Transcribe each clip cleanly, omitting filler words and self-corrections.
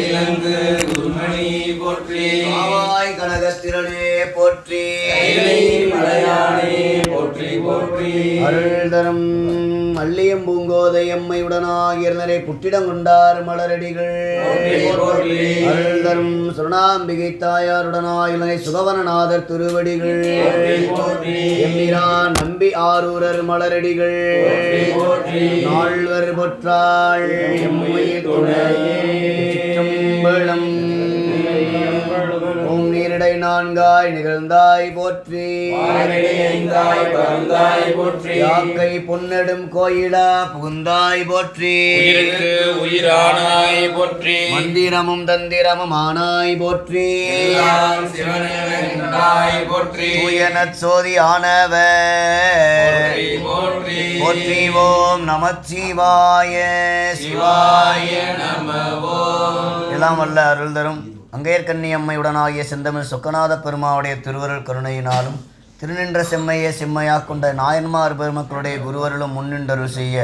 இலங்கு குருமணி போற்றி, ஆவாய் கனகத்திரளே போற்றி, மலையானே போற்றி போற்றி. அருள் தரும் அள்ளியம் பூங்கோதை எம்மையுடனாகியர்னரை புட்டிடம் கொண்டார் மலரடிகள். அருள் தரும் சுருணாம்பிகை தாயாருடனாயிலனை சுகவனநாதர் திருவடிகள். எம்பிரான் நம்பி ஆரூரர் மலரடிகள். நால்வர் பொற்றாள் எம்மையில் துணையே சிற்றம்பலம். ஓம் நீரிடை நான்காய் நிகழ்ந்தாய் போற்றி, யாக்கை பொன்னெடும் கோயிலா புகுந்தாய் போற்றி, உயிருக்கு உயிரானாய் போற்றி, மந்திரமும் தந்திரமும் ஆனாய் போற்றி, சிவனாய் போற்றி, தூயனச் சோதி ஆனவர் போற்றி போற்றி. ஓம் நமச்சிவாய சிவாய நமவோ. எல்லாம் வல்ல அருள் தரும் அங்கையர்கண்ணி அம்மையுடனாகிய செந்தமிழ் சொக்கநாத பெருமாவுடைய திருவருள் கருணையினாலும் திருநின்ற செம்மையை செம்மையாக கொண்ட நாயன்மார் பெருமக்களுடைய குருவருளும் முன்னின்றருள் செய்ய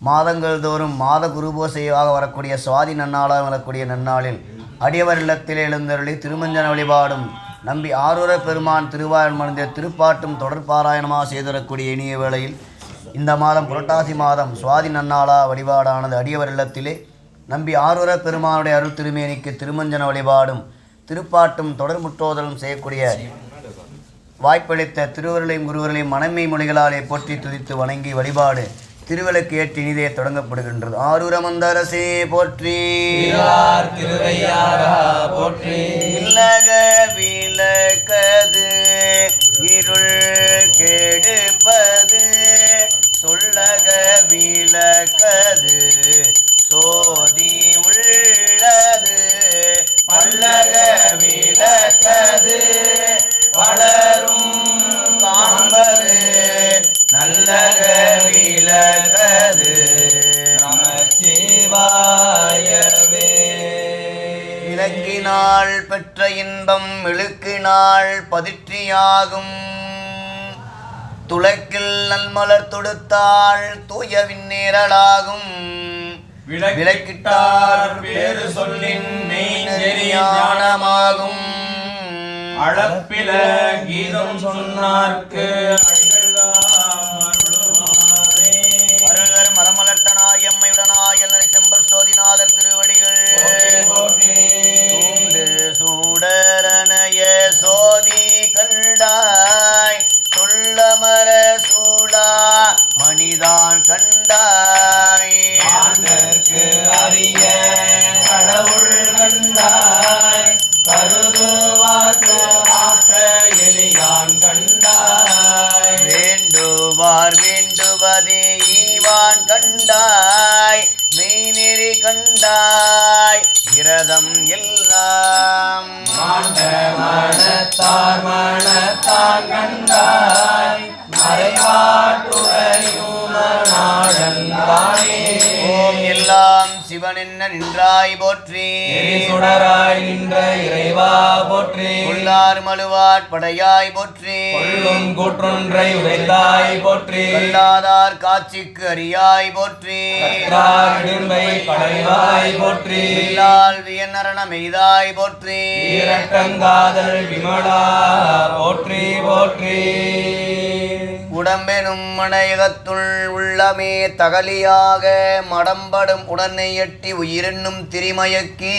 மாதங்கள் தோறும் மாத குருபோசையாக வரக்கூடிய சுவாதி நன்னாளாக வரக்கூடிய நன்னாளில் அடியவர் இல்லத்தில் எழுந்தருளி திருமஞ்சன வழிபாடும் நம்பி ஆரூர பெருமான் திருவாழ்மணிந்த திருப்பாட்டும் தொடர்பாராயணமாக செய்திடக்கூடிய இனிய வேளையில் இந்த மாதம் புரட்டாசி மாதம் சுவாதி நன்னாளா வழிபாடானது அடியவர் இல்லத்திலே நம்பி ஆரூர பெருமானுடைய அருள் திருமேனிக்கு திருமஞ்சன வழிபாடும் திருப்பாட்டும் தொடர் முற்றோதலும் செய்யக்கூடிய வாய்ப்பளித்த திருவருளையும் குருவர்களையும் மனமை மொழிகளாலே போற்றி துதித்து வணங்கி வழிபாடு திருவிளக்கு ஏற்றி இனிதே தொடங்கப்படுகின்றது. ஆரூரமந்தரசே போற்றி, போற்றி, இல்லக விளக்கது இருள் கெடுப்பது, சொல்லக விளக்கது சோதி உள்ளது, பல்லக விளக்கது பலரும் காண்பது, நல்லக விளக்கது நமச்சிவாயவே. விளக்கினால் பெற்ற இன்பம் இழுக்கினால் பதிற்றியாகும், துளக்கில் நல்மலர் தொடுத்தாள் தூய விண்ணேரலாகும், விளக்கிட்டார் பேரு சொல்லின் மெய்ஞானமாகும், அளப்பில கீதம் சொன்னார்க்கு அருள்வர் மரமலர்த்தனாய் எம்மையுடனாய் எல்லரை செம்பர் சோதிநாதர் திருவடிகள். தூண்டு சூடரனைய சோதி கண்டாய், சொல்லமர சூடா மணிதான் கண்டாய், அறிய கடவுள் கண்டாய், கருதுவார்க்கு ஆற்ற எளியான் கண்டாய், வேண்டுவார் வேண்டுவதே ஈவான் கண்டாய், மெய்நெறி கண்டாய் விரதம் எல்லாம் மனத்தார் மனத்தான் கண்டாய், மறைவாட்டுரையுமனாடந்தானே. ஓம் எல்லாம் சிவன் என்ன நின்றாய் போற்றி, சுடராய் நின்ற இறைவா போற்றி, உள்ளார் மழுவாட் படையாய் போற்றி, கொள்ளும் கூற்றொன்றை உரைத்தாய் போற்றி, கல்லாதார் காட்சிக்கு அறியாய் போற்றி, இடும்பை படைவாய் போற்றி, இல்லால் வியநரண மெய்தாய் போற்றி, ஈரட்டங்காதல் விமலா போற்றி போற்றி. உடம்பெனும் மனையகத்துள் உள்ளமே தகலியாக மடம்படும் உடனை எட்டி உயிரென்னும் திரிமயக்கி,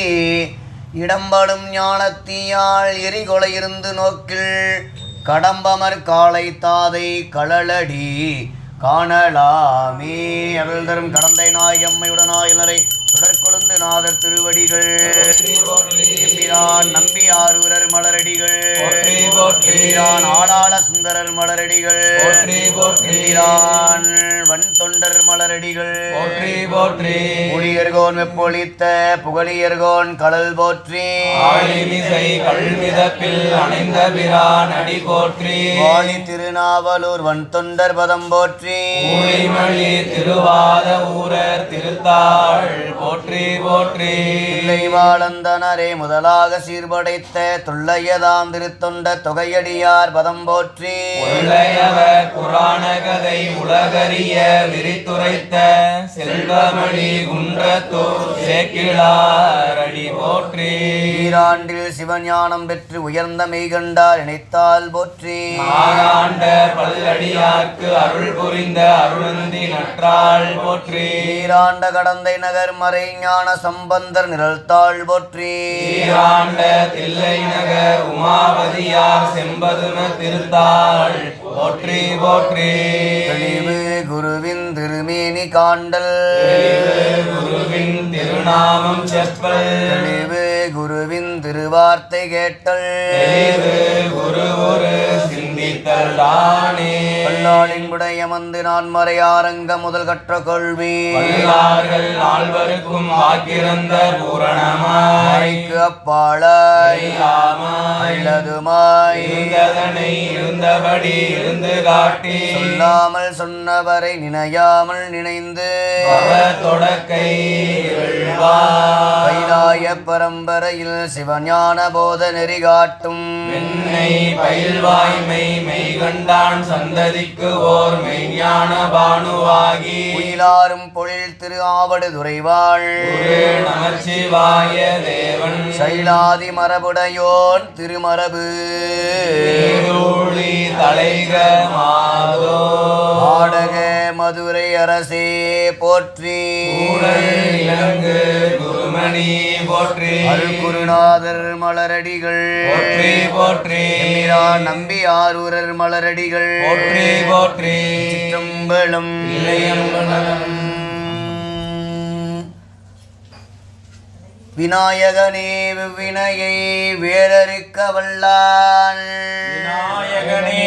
இடம்படும் ஞானத்தீயால் எரிகொலை இருந்து நோக்கில் கடம்பமர் காலை தாதை களலடி காணலாமே. அருள் தரும் கடந்தை நாய் எம்மையுடனாயினரை தொடர்கொழுந்து நாதர் திருவடிகள். எம்பிரான் நம்பி ஆரூரர் மலரடிகள். எம்பிரான் ஆளாள சுந்தரர் மலரடிகள். எம்பிரான் வன் தொண்டர் மலரடிகள். புலியர்கோன் வெப்பொழித்த புகழியர்கோன் கடல் போற்றி. கல்விதப்பில் அணைந்த பிரான் அடி போற்றி. வாலி திருநாவலூர் வன் தொண்டர் பதம் போற்றி. திருவாத ஊரர் திருத்தாள் போற்றி போற்றி. வாழந்தனரே முதலாக சீர்படைத்த தொல்லையதாம் திருத்தொண்ட தொகையடியார் பதம் போற்றி. புராண கதை உலகறிய விரித்துரைத்த செல்வமணி குன்றத்தூர் சேக்கிழார் அடி போற்றி ஈராண்டில் சிவஞானம் பெற்று உயர்ந்த மெய்கண்டார் இணைத்தால் போற்றி ஆராண்ட பல்லடியார்க்கு அருள் புரிந்த அருளந்தி நற்றாள் போற்றி ஈராண்ட கடந்தை நகர் மறை ஞான சம்பந்தர் நிழல்தாள் போற்றி ஈராண்ட தில்லை நகர் உமாபதியார் செம்பதும திருத்தாள் போற்றி போற்றி தெளிவு குருவின் திருமேனி காண்டல் குருவின் திருநாமம் செப்பல் தெளிவு குருவின் திருவார்த்தை கேட்டல் தெளிவு குரு ஒரு சிந்தித்தல் தானே பல்லாளின் புடையமந்து நான் மறையாரங்க முதல் கற்ற கொள்வி வல்லார்கள் நால்வருக்கும் வாக்கிறந்த பூரணமாய் மறைக்கு அப்பாளாய் இல்லாமாய் அல்லதுமாய் இருந்ததனை இருந்தபடி இருந்து காட்டி சொல்லாமல் சொன்னவரை நினையாமல் நினைந்து தொடக்கை வெள்வாய் கைலாய பரம்பரையில் சிவஞான போத நெறி காட்டும் என்னை பயில்வாய்மை மெய்கண்டான் சந்ததிக்கு ஓர் மெய்ஞான பானுவாகி உயிலாரும் பொழில் திரு ஆவடு துறைவாள் குரு நமச்சிவாய தேவன் சைலாதி மரபுடையோன் திருமரபு நீடூழி தலைக மாதோ ஆடக மதுரை அரசே போற்றி கூடல் இலங்கு குருமணி போற்றி அருள் குருநாதர் மலரடிகள் போற்றி போற்றி எம்பிரான் நம்பி ஆரூரர் மலரடிகள் போற்றி போற்றி சிற்றம்பலம் இல்லையம்பலம் விநாயகனே வினையை வேறறுக்க வல்லான் விநாயகனே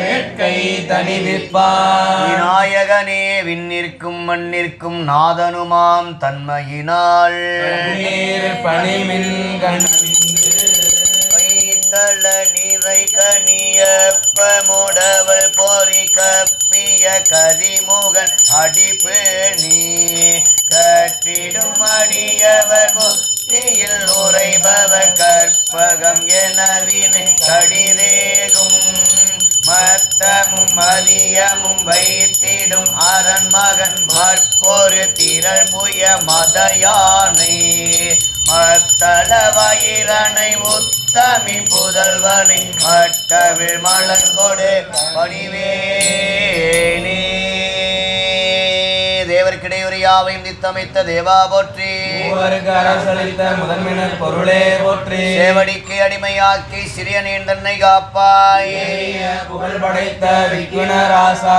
வேட்கை தனிவிப்பான் விநாயகனே விண்ணிற்கும் மண்ணிற்கும் நாதனுமாம் தன்மையினால் நீர் பணிமின் கண்ணிந்து வைத்தள நிறை கனியப்பமுடவள் பொறி கப்பிய கரிமுகன் அடிப்பேணி கற்றிடும் அடியவர் புத்தியில் உரைபவர் கற்பகம் எனவினை கடிதேகும் மத்தமும் மதியமும் வைத்திடும் அரண்மகன் மற்பொரு திரள் புய மதயானை மத்தள வயிறனை உத்தமி புதல்வனை மட்டவிழ் மலங்கொடு பணிவேனே தேவர்க்கிடையுரியாவையும் தித்தமைத்த தேவா போற்றி மூவருக்கு அரசளித்த முதன்மினர் பொருளே போற்றி சேவடிக்கு அடிமையாக்கி சிறியனேன் தன்னை காப்பாய் புகழ் படைத்த விக்னராசா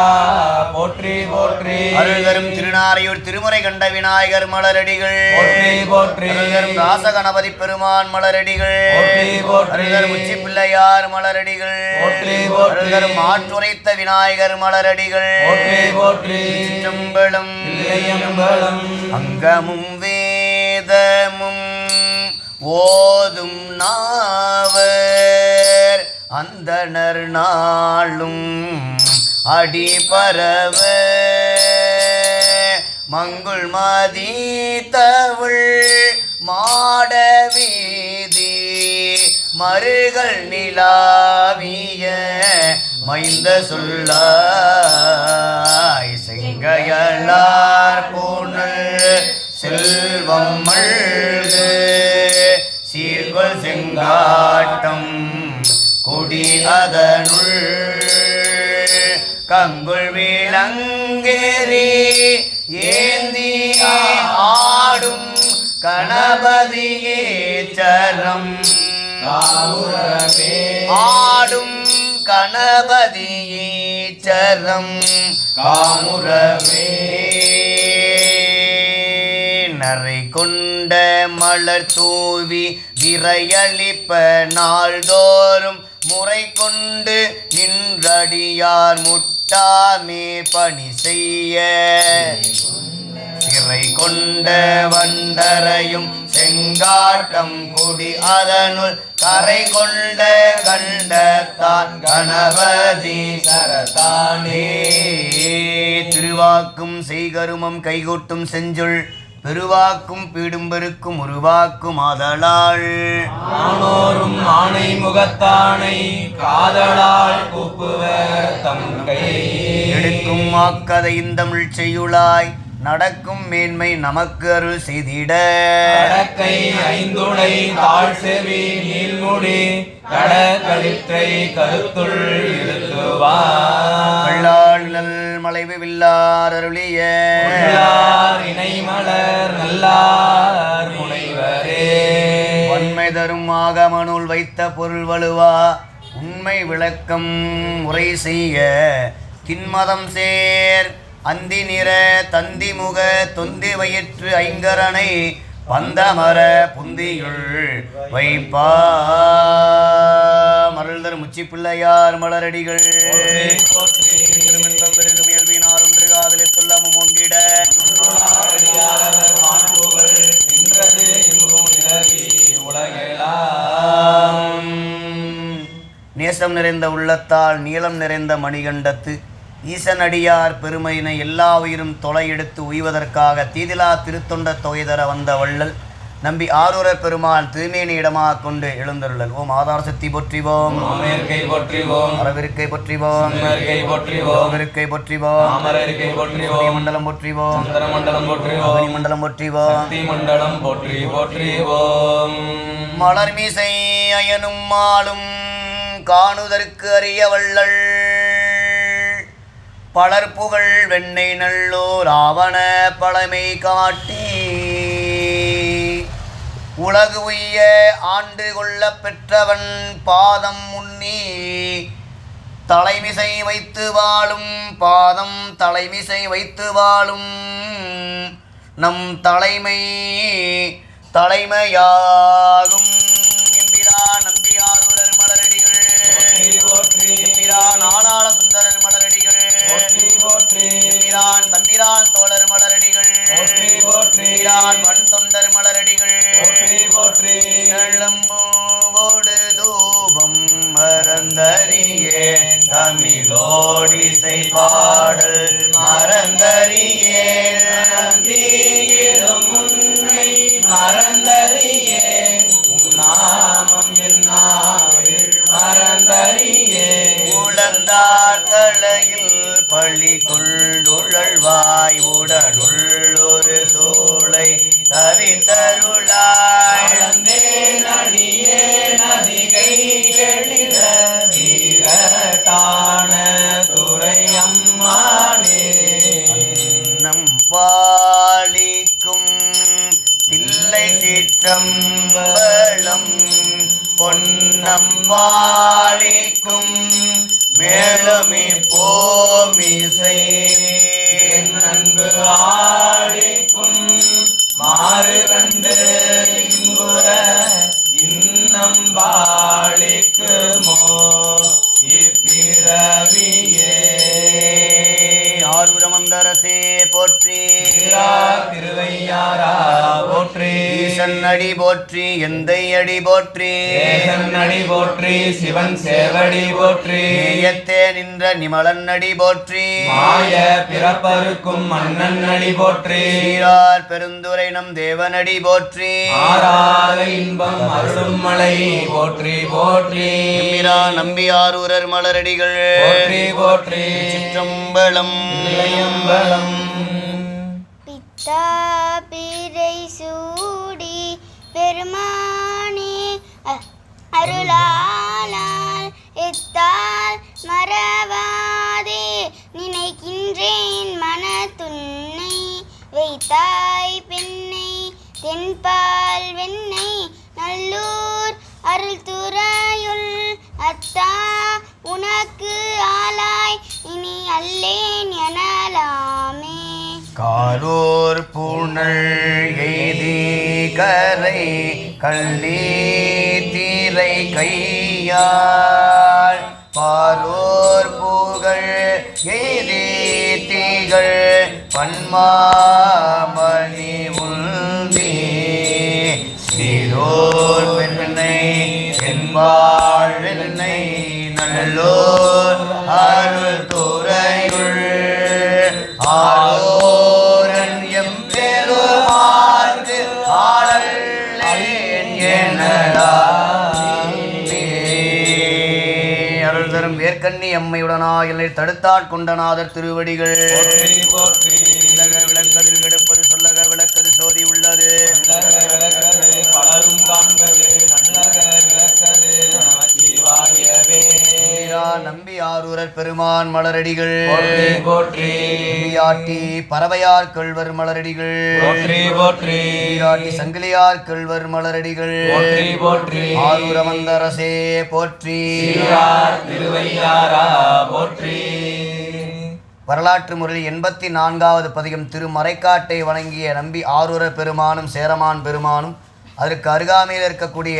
போற்றி போற்றி அருள்தரும் திருநாரையூர் திருமுறை கண்ட விநாயகர் மலரடிகள் போற்றி போற்றி அருள்தரும் ராசகணபதி பெருமான் மலரடிகள் போற்றி போற்றி அருள்தரும் உச்சி பிள்ளையார் மலரடிகள் போற்றி போற்றி அருள்தரும் ஆற்றுரைத்த விநாயகர் மலரடிகள் போற்றி போற்றி சிற்றம்பலம் இல்லையம்பலம் அங்கமும் வேதமும் ஓதும் நாவர் அந்தணர் நாளும் அடிபரவ மங்குள் மதித்தவள் மாடவீதி மருகள் நிலாவிய மைந்த சொல்லாய் செங்கையலார் பூணல் செல்வம் மல்கு சீர்கொள் செங்காட்டம் கொடி அதனுள் கங்குள் விளங்கேறி ஏந்தி ஆடும் கணபதியே சரம் ஆடும் கணபதியே சரம் காமுரவே நரை கொண்ட மலர் தூவி விரையளிப்ப நாள்தோறும் முறை கொண்டு நின்றடியார் முட்டாமே பணி செய்ய சிறை கொண்ட வண்டரையும் செங்காட்டம் கொடி அதனுள் கரை கொண்ட கண்டத்தான் கணபதி சரதானே திருவாக்கும் செய்கருமம் கைகூட்டும் செஞ்சொல் பெருவாக்கும் பீடும்பெருக்கும் உருவாக்கும் ஆதலாள் ஆனோரும் ஆணை முகத்தானை காதலால் கூப்புவர் தம் கை எடுக்கும் ஆக்கதை இந்தமிழ் செய்யுளாய் நடக்கும் மேன்மை நமக்கு அருள் செய்திட கடக்கை ஐந்துடை தாழ் செவி நீள்முடி கடற்களிற்றை கருத்துள் இருத்துவார் வெள்ளாள் மலைவு வில்லார் அருளிய இணைமலர் நல்லார் முனைவரே வன்மை தரும் ஆகமனுள் வைத்த பொருள் வலுவா உண்மை விளக்கம் உரை செய்ய தின்மதம் சேர் அந்தி நிற தந்தி முக தொந்தி வயிற்று ஐங்கரனை பந்தமர புந்தியுள் வைப்பா மருள்தர் முச்சி பிள்ளையார் மலரடிகள் பெருகும் இயல்பினால் ஒன்று காதலில் துள்ளமும் ஒங்கிட நேசம் நிறைந்த உள்ளத்தால் நீளம் நிறைந்த மணிகண்டத்து ஈசனடியார் பெருமையினை எல்லா உயிரும் தொலை எடுத்து உய்வதற்காக தீதிலா திருத்தொண்ட தொகைதர வந்த வள்ளல் நம்பி ஆரூரர் பெருமான் திருமேனி இடமாக கொண்டு எழுந்தருளல். ஓம் ஆதார சக்தி போற்றிவோம், அரவிருக்கை போற்றிவோம், இருக்கை போற்றிவோம், மண்டலம் போற்றிவோம், மண்டலம் போற்றிவோம். மலர்மிசை அயனும் மாலும் காணுதற்கு அறிய வள்ளல் பலர்புகழ் வெண்ணை நல்லோர் ஆவண பழமை காட்டி உலகு உய்ய ஆண்டு கொள்ள பெற்றவன் பாதம் முன்னி தலைமிசை வைத்து வாழும் பாதம் தலைமிசை வைத்து வாழும் நம் தலைமையாகும் எம்பிரான் நம்பியாரூரர் மலரடிகள் எம்பிரான் ஆனாள சுந்தரர் மலரடிகள் எம்பிரான் தம்பிரான் தோழர் மலரடிகள் எம்பிரான் வன் தொண்டர் மலரடிகள் இளம்பூவோடு தூபம் மறந்தறியேன் தமிழோடிசை பாடல் மறந்தறியேன் உன்னை மறந்தறியேன் நாமம் என்னாவில் மறந்தறியேன் உளந்தார் தலையில் பள்ளி கொள்ளுழல்வாய் உடலுள் ஒரு சூளை தவித்தருளாய் நடியே நதிகை எழில வீரட்டான துறை அம்மானே நம் பாலிக்கும் தில்லை சிற்றம்பலம் பொன்னம் பாலிக்கும் மேலுமி போமிசை அன்பு ஆடிக்கும் மாறு கண்டு இங்குற இன்னம் பாலிக்குமோ இப்பிறவியே ஆரூரமந்தரசே போற்றி திருவையாரா போற்றி ஈசன் அடி போற்றி எந்தை அடி போற்றி ஏசன் அடி போற்றி சிவன் சேவடி போற்றி ஏயத்தே நின்ற நிமலன் அடி போற்றி மாய பிறப்பருக்கும் மன்னன் அடி போற்றி சீரார் பெருந்துரை நம் தேவனடி போற்றி ஆராத இன்பம் அருளும் மலை போற்றி போற்றி நம்பியாரூரர் மலரடிகள் போற்றி போற்றி சிற்றம்பலம் பித்தா பிறை சூடி பெருமானே அருளால் எத்தால் மறவாதே நினைக்கின்றேன் மனத்துன்னை வைத்தாய் பெண்ணை தென்பால் வெண்ணை நல்லூர் அருள் துறையுள் அத்தா உனக்கு ஆளாய் இனி அல்லேன் எனலாமே காரூர் பூணல் எய்தி கரை கள்ளி தீரை கையாள் பாரூர் பூகள் எய்தி தீகள் பன்மாமணி உந்தி சீரோர் வெண்ணை என்பாள் வெண்ணை நல்லோர் அருள் துறையுள் ஆரோரன் எம்பெருமாற்கு ஆடல்லேன் எனலா அருள் தரும் வேர்க்கண்ணி அம்மையுடனா என்னை தடுத்தாட் கொண்டநாதர் திருவடிகள் விளக்கதில் ஆரூரர் பெருமான் மலரடிகள் போற்றி போற்றி ஆட்டி பறவையார் கள்வர் மலரடிகள் போற்றி போற்றி ஆட்டி சங்கிலியார் கள்வர் மலரடிகள் போற்றி போற்றி ஆரூர வந்தரசே போற்றி சீரார் திருவையாரா போற்றி. வரலாற்று முறையில் 84வது பதிகம் திருமறைக்காட்டை வணங்கிய நம்பி ஆரூரர் பெருமானும் சேரமான் பெருமானும் அதற்கு அருகாமையில் இருக்கக்கூடிய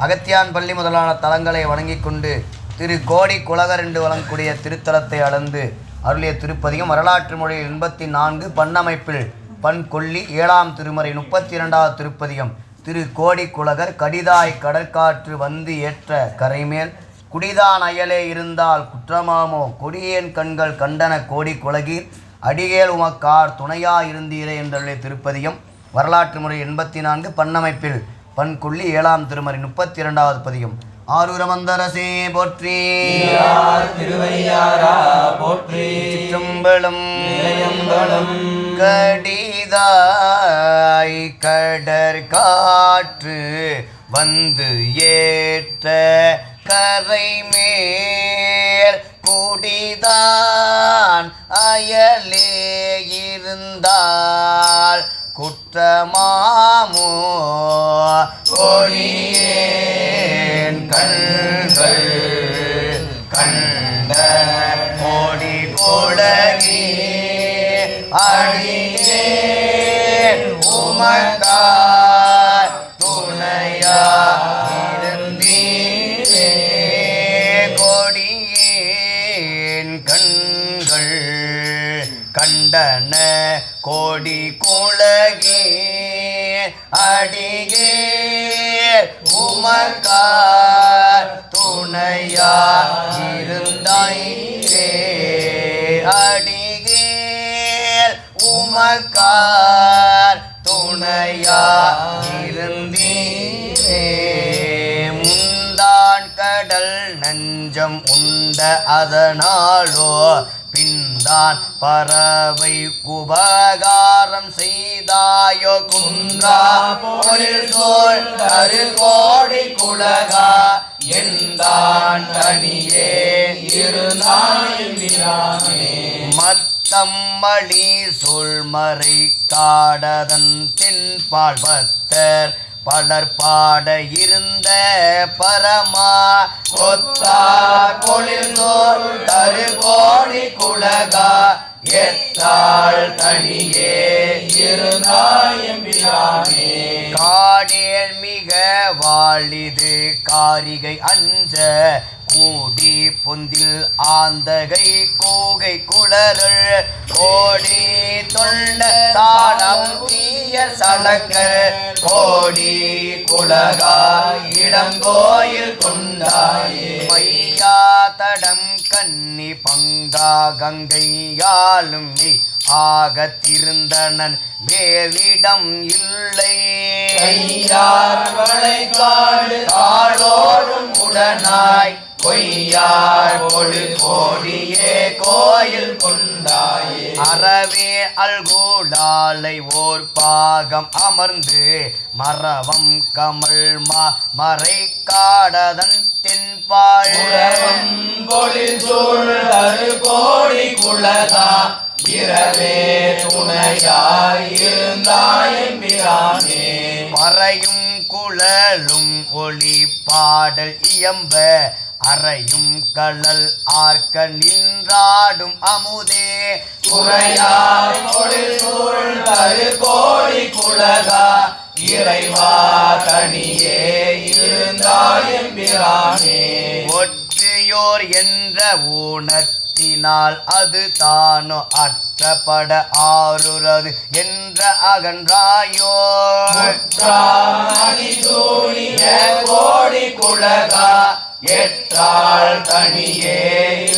அகத்தியான் பள்ளி முதலான தலங்களை வணங்கி கொண்டு திரு கோடி குலகர் என்று வழங்கக்கூடிய திருத்தலத்தை அளந்து அருளிய திருப்பதிகம். வரலாற்று மொழியில் 84 பண்ணமைப்பில் பண் கொல்லி 7ஆம் திருமறை 32வது திருப்பதிகம். திரு கோடி குலகர் கடிதாய் கடற்காற்று வந்து ஏற்ற கரைமேல் குடிதான் அயலே இருந்தால் குற்றமாமோ கொடியேன் கண்கள் கண்டன கோடி குலகீர் அடிகேல் உமக்கார் துணையா இருந்தீரே என்றுள்ள திருப்பதிகம். வரலாற்று முறை 84 பண்ணமைப்பில் பண் கொல்லி 7ஆம் திருமறை 32வது பதிகம். ஆரூர மந்தரசே போற்றி திருவையாரா போற்றி சிற்றம்பலம் கடிதாய் கடற்காற்று வந்து ஏற்ற கரைமேல் குடிதான் அயலே இருந்தால் குற்றமாமோ கொடியேன் கண்கள் கண்ட கோடி கோடகி அடியே உமக்கார் துணையா இருந்தீரே கொடியேன் கண்கள் கண்டன கோடி குலகே அடியே உமக்கார் துணையா இருந்தாயிரே அடிகேல் உமக்கார் துணையா இருந்தீரே முந்தான் கடல் நஞ்சம் உண்ட அதனாலோ பின்தான் பறவை உபகாரம் செய்தாயோ குன்றா பொழில் சோழ் தரு கோடி குலகா எந்தான் தனியே இருந்தாயே மத்தம்மளி சொல்மறை காடதன் தென்பால் பத்தர் பலர் பாட இருந்த பரமா கொத்தா கொளிர் சோர் தரு கோடி குலகா எத்தாள் தனியே இருந்தாயே காடேல் மிக வாழிது காரிகை அஞ்ச கூடி பொந்தில் ஆந்தகை கூகை குளருள் கோடி தொண்ட சாலம் தீய சலக்க கோடி குலகா இடங்கோயில் கொண்டாயே மையா தடம் கன்னி பங்கா கங்கையாலும் நீ ஆகத்திருந்தனன் வேலிடம் இல்லை கையார் வளைகாடு ஆளோடும் உடனாய் பொய்யார் பொழு கோடியே கோயில் கொண்டாயே அறவே அல்கூடாலை ஓர் பாகம் அமர்ந்து மரவம் கமல் மறை காடதன் தென்பாள் பொழில் சூழ் தரு கோடி குலகா இரவே துணையாய் இருந்தாயே பறையும் குழலும் ஒளி பாடல் இயம்ப அறையும் கழல் ஆர்க்க நின்றாடும் அமுதே குறையாய் பொழில் சூழ் தரு கோடி குலகா இறைவா தனியே இருந்தாயே ஒற்றியோர் என்ற ஊனத்தினால் அது தானோ அற்றப்பட ஆறுறது என்ற அகன்றாயோ கோடி குலகா எற்றாள் தனியே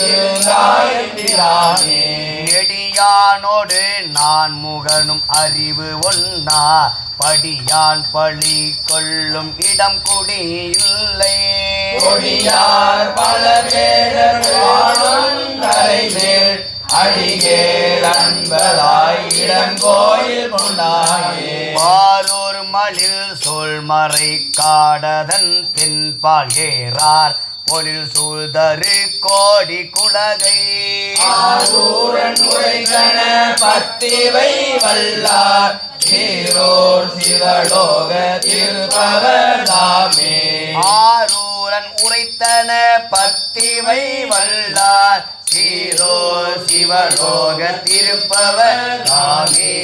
இருந்தாயே நெடியானோடு நான் முகனும் அறிவு ஒன்னா படியான் பழி கொள்ளும் இடம் குடி இல்லை கொடியார் பல வேடர் வாழும் கரைமேல் அடிகேள் அன்பதாய் இடங்கோயில் கொண்டாயே பாரூர் மலில் சூழ்மறை காடதன் தென்பால் ஏறார் பொழில் சூழ்தரு கோடி குலகை ஆரூரன் உரைகண பத்திவை வல்லார் சீரோர் சிவலோக திருப்பவர்தாமே ஆரூரன் உரைத்தன பத்திவை வல்லார் சீரோர் சிவலோக திருப்பவர்தாமே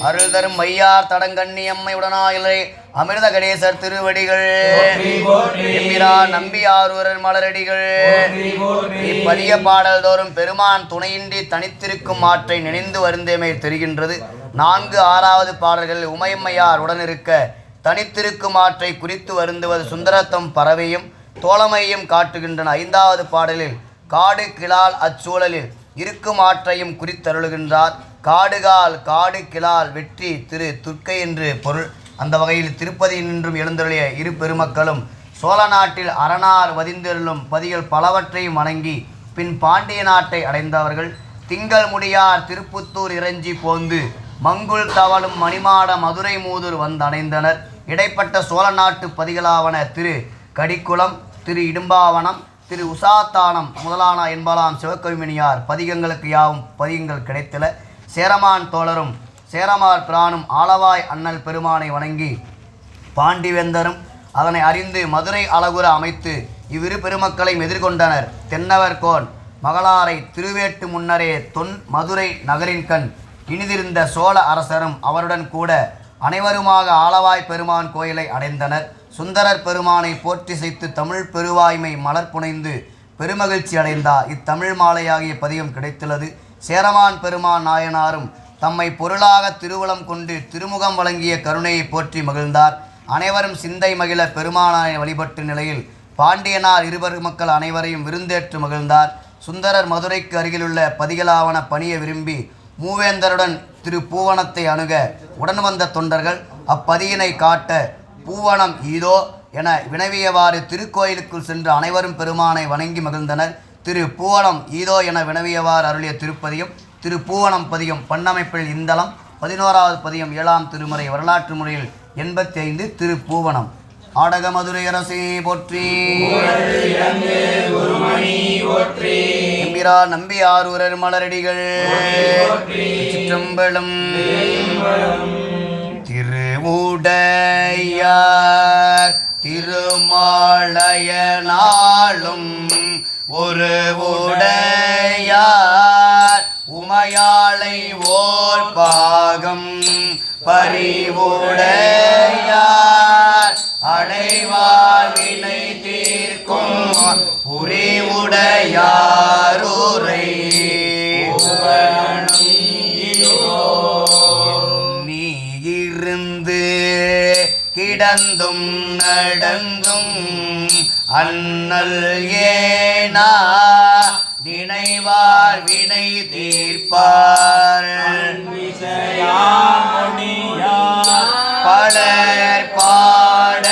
அருள் தரும் மையார் தடங்கண்ணி அம்மையுடனாயிலே அமிர்த கணேசர் திருவடிகள் எம்பிரான் நம்பியாரூரர் மலரடிகள் இப்பதிய பாடல் தோறும் பெருமான் துணையின்றி தனித்திருக்கும் ஆற்றை நினைந்து வருந்தேமே தெரிகின்றது. 4-6வது பாடல்களில் உமையம்மையார் உடனிருக்க தனித்திருக்கும் ஆற்றை குறித்து வருந்துவது சுந்தரத்தம் பறவையும் தோழமையும் காட்டுகின்றன. 5வது பாடலில் காடு கிளால் அச்சூழலில் இருக்கும் ஆற்றையும் குறித்தருளுகின்றார். காடுகால் காடு கிளால் வெற்றி திரு துர்க்கை என்று பொருள். அந்த வகையில் திருப்பதியில் நின்றும் எழுந்தருளிய இரு பெருமக்களும் சோழ நாட்டில் அரணார் வதிந்தருளும் பதிகள் பலவற்றையும் வணங்கி பின் பாண்டிய நாட்டை அடைந்தவர்கள். திங்கள் முடியார் திருப்புத்தூர் இறைஞ்சி போந்து மங்குள் தவளும் மணிமாட மதுரை மூதூர் வந்தடைந்தனர். இடைப்பட்ட சோழ நாட்டு பதிகளாவன திரு கடிக்குளம், திரு இடும்பாவனம், திரு உசாத்தானம் முதலான என்பலாம் சிவகவிமணியார் பதிகங்களுக்கு யாவும் பதிகங்கள் கிடைத்தல. சேரமான் தோழரும் சேரமார் பிரானும் ஆளவாய் அண்ணல் பெருமானை வணங்கி பாண்டிவேந்தரும் அதனை அறிந்து மதுரை அழகுற அமைத்து இவ்விரு பெருமக்களையும் எதிர்கொண்டனர். தென்னவர்கோன் மகளாரை திருவேட்டு முன்னரே தொன் மதுரை நகரின் கண் இனிதிருந்த சோழ அரசரும் அவருடன் கூட அனைவருமாக ஆளவாய் பெருமான் கோயிலை அடைந்தனர். சுந்தரர் பெருமானை போற்றிசைத்து தமிழ் பெருவாய்மை மலர் புனைந்து பெருமகிழ்ச்சி அடைந்தார். இத்தமிழ் மாலையாகிய பதிகம் கிடைத்துள்ளது. சேரமான் பெருமான் நாயனாரும் தம்மை பொருளாக திருவுளம் கொண்டு திருமுகம் வழங்கிய கருணையை போற்றி மகிழ்ந்தார். அனைவரும் சிந்தை மகிழ பெருமானாரை வழிபட்டு நிலையில் பாண்டியனார் இருபெருமக்கள் அனைவரையும் விருந்தேற்று மகிழ்ந்தார். சுந்தரர் மதுரைக்கு அருகிலுள்ள பதிகளாவன பணிய விரும்பி மூவேந்தருடன் திரு பூவனத்தை அணுக உடன் வந்த தொண்டர்கள் அப்பதியினை காட்ட பூவனம் ஈதோ என வினவியவாறு திருக்கோயிலுக்குள் சென்று அனைவரும் பெருமானை வணங்கி மகிழ்ந்தனர். திரு பூவனம் ஈதோ என வினவியவாறு அருளிய திருப்பதியும் திரு பூவனம் பதிகம் பண்ணமைப்பில் இந்தளம் 11வது பதியம் 7ஆம் திருமுறை வரலாற்று முறையில் 85 திரு பூவனம். ஆடக மதுரை அரசே போற்றி, எம்பிரா நம்பியாரூரர் மலரடிகள் சிற்றம்பலம். திருவுடையார் திருமாலயனாலும் ஒரு உடையார் உமையாளை ஓர் பாகம் பரிவுடையார் அடைவார் வினை தீர்க்கும் உரிவுடையாரூரை நீ இருந்து கிடந்தும் நடந்தும் அண்ணல் ஏனா நினைவார் வினை தீர்ப்பார் பலர் பாட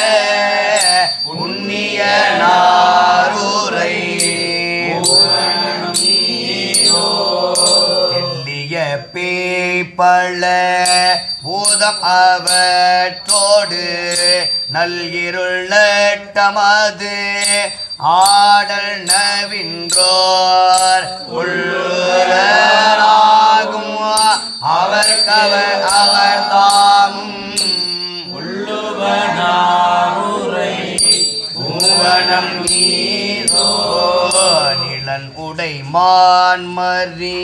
புண்ணிய நாரூரை தெல்லிய பேய்பல பூதம் அவற்றோடு நல்கிருள் நட்டமது ஆடல் நவின்றோர் உள்ளாகும் அவர்கவர் அவர் தாமும் உள்ளுவனாருரை பூவனம் மீதோ நிலன் உடை மான்மரி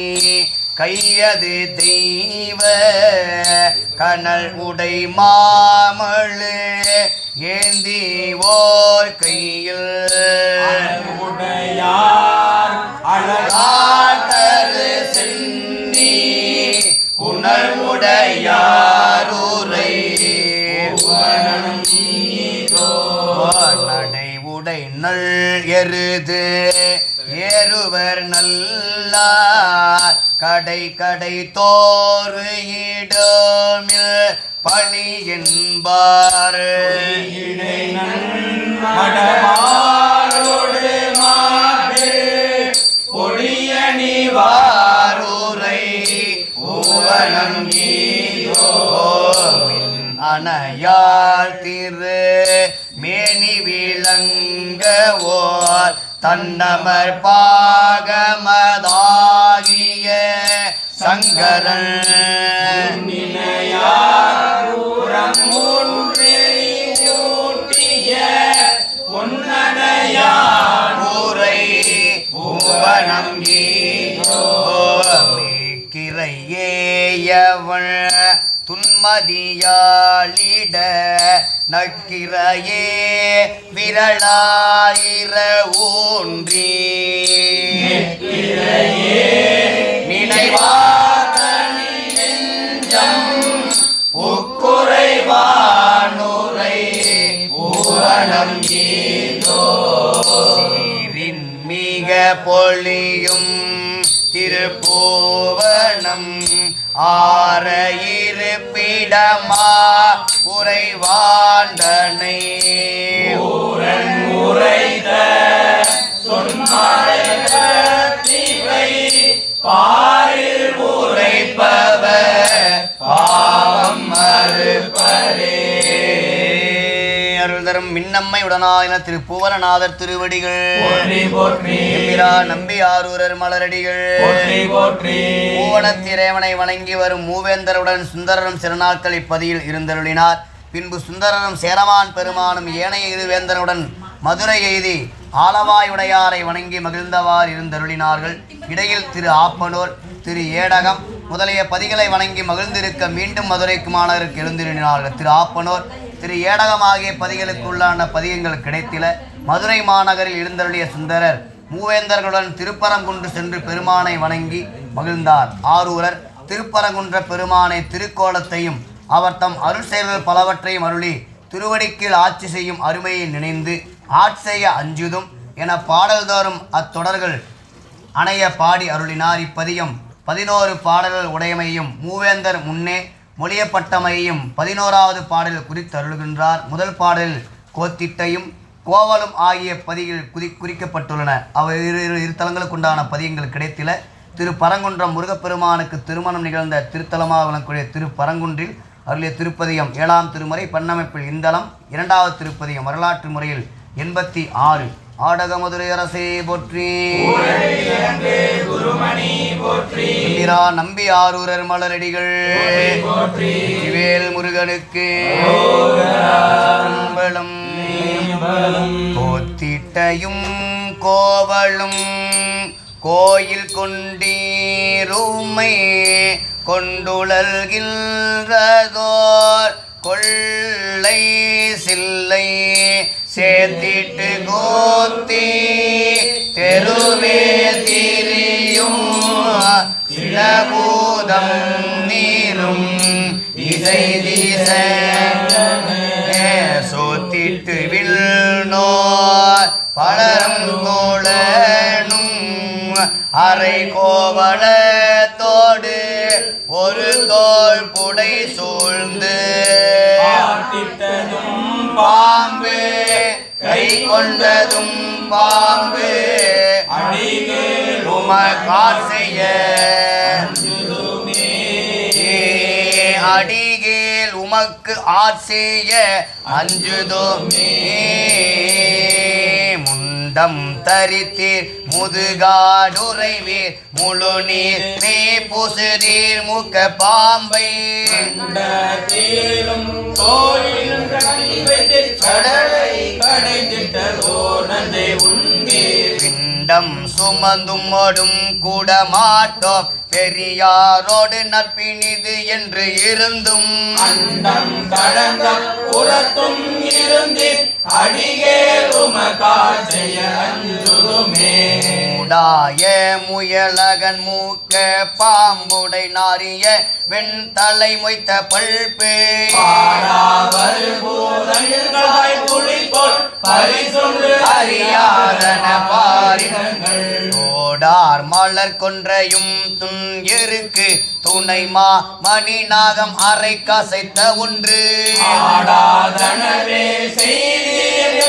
கையது தெய்வ கனல் உடை மாமழு ஏந்தி ஓர் கையில் உடையார் அழகாரு சென்னி புனல் உடையாரூரை நடை உடை நல் எருது ஏறுவர் நல்லார் கடை கடை தோறு இடமில் பழி என்பார் மடமாரோடு மாறு பொடியணி நீரு மேனி விளங்கவோர் தன்னமர் பாகமதாகிய சங்கரன் ஊரை பூவனம் கிரையேயவள் துன்மதியாளிட நக்கிரையே விரலாயிர ஊன்றி நினைவாக நெஞ்சம் உக்குறைவானுரை பூவனம் சீரின் மிக பொழியும் திருப்பூவனம் ஆர இருப்பிடமா உறைவாண்டனை ஊரன் உரைத சொன்மாரை பாரில் உரைப்பவர் பாவம் மறுப்பரே. அருள் தரும் மின்னம்மை உடனாயின திரு பூவனநாதர் திருவடிகள் போற்றி போற்றி. எம்பிரா நம்பி ஆரூரர் மலரடிகள் போற்றி போற்றி. பூவனத்திரேவனை வணங்கி வரும் மூவேந்தருடன் சுந்தரரும் சிறநாட்கள் இப்பதியில் இருந்தருளினார். பின்பு சுந்தரரும் சேரமான் பெருமானும் ஏனைய இரு வேந்தருடன் மதுரை எய்தி ஆலவாயுடையாரை வணங்கி மகிழ்ந்தவாறு இருந்தருளினார்கள். இடையில் திரு ஆப்பனூர் திரு ஏடகம் முதலிய பதிகளை வணங்கி மகிழ்ந்திருக்க மீண்டும் மதுரைக்கு மாநகருக்கு எழுந்திருந்தார்கள். திரு ஆப்பனூர் திரு ஏடகம் ஆகிய பதிகளுக்கு உள்ளான பதிகங்கள் கிடைத்தில. மதுரை மாநகரில் எழுந்தருளிய சுந்தரர் மூவேந்தர்களுடன் திருப்பரங்குன்று சென்று பெருமானை வணங்கி மகிழ்ந்தார். ஆரூரர் திருப்பரங்குன்ற பெருமானை திருக்கோலத்தையும் அவர் தம் அருள் செயல்கள் பலவற்றையும் அருளி திருவடிக்கீழ் ஆட்சி செய்யும் அருமையை நினைந்து ஆட்செய்ய அஞ்சுதும் என பாடல்தோறும் அத்தொடர்கள் அணைய பாடி அருளினார். இப்பதியம் 11 பாடல்கள் உடையமையும் மூவேந்தர் முன்னே மொழியப்பட்டமையும் 11வது பாடலில் குறித்து அருளுகின்றார். முதல் பாடலில் கோத்திட்டையும் கோவலும் ஆகிய பதிகள் குறிக்கப்பட்டுள்ளன. அவை இரு தலங்களுக்குண்டான பதியங்கள் கிடைத்தில. திருப்பரங்குன்றம் முருகப்பெருமானுக்கு திருமணம் நிகழ்ந்த திருத்தலமாக விளங்கக்கூடிய திருப்பரங்குன்றில் அருளிய திருப்பதியம் 7ஆம் திருமுறை பண்ணமைப்பில் இந்தளம். 2வது திருப்பதியம் வரலாற்று முறையில் 86. ஆடக மதுரை அரசே போற்றி. இந்திரா நம்பி ஆரூரர் மலரடிகள் வேல் முருகனுக்கு கோத்திட்டையும் கோவலும் கோயில் கொண்டீருமை கொண்டுழல்கின்றதோர் கொள்ளை சில்லை சேர்த்திட்டு கோத்தி தெருவே திரியும் சிலபூதம் நீரும் இசை தீச சோத்திட்டு வில்நோர் பலரும் தோழனும் அரை கோவலத்தோடு ஒரு தோள் புடை சூழ்ந்து பாம்பு கை கொண்டதும் பாம்பு உமக்கார் செய்ய அடிகேல் உமக்கு ஆட்செய்ய அஞ்சுதோமே. முண்டம் தரித்தீர் முதுகாடுரைவீர் முழு நீர் நீ புசுதீர் முக்க பாம்பை பிண்டம் சுமந்தும் ஓடும் கூட மாட்டோம் பெரியாரோடு நட்பினிது என்று இருந்தும் அண்டம் கடந்த புறத்தும் இருந்து அடிகேருமகாசைய அஞ்சுதுமே. மூடாய முயலகன் மூக்க பாம்புடை நாரிய வெண் தலை மொய்த்த பல்பே அறியாதன பாரினங்கள் ஓடார் மலர் கொன்றையும் துன்யருக்கு துணைமா மணி நாகம் அரை கசைத்த ஒன்று ஆடாதனவே செய்தீர்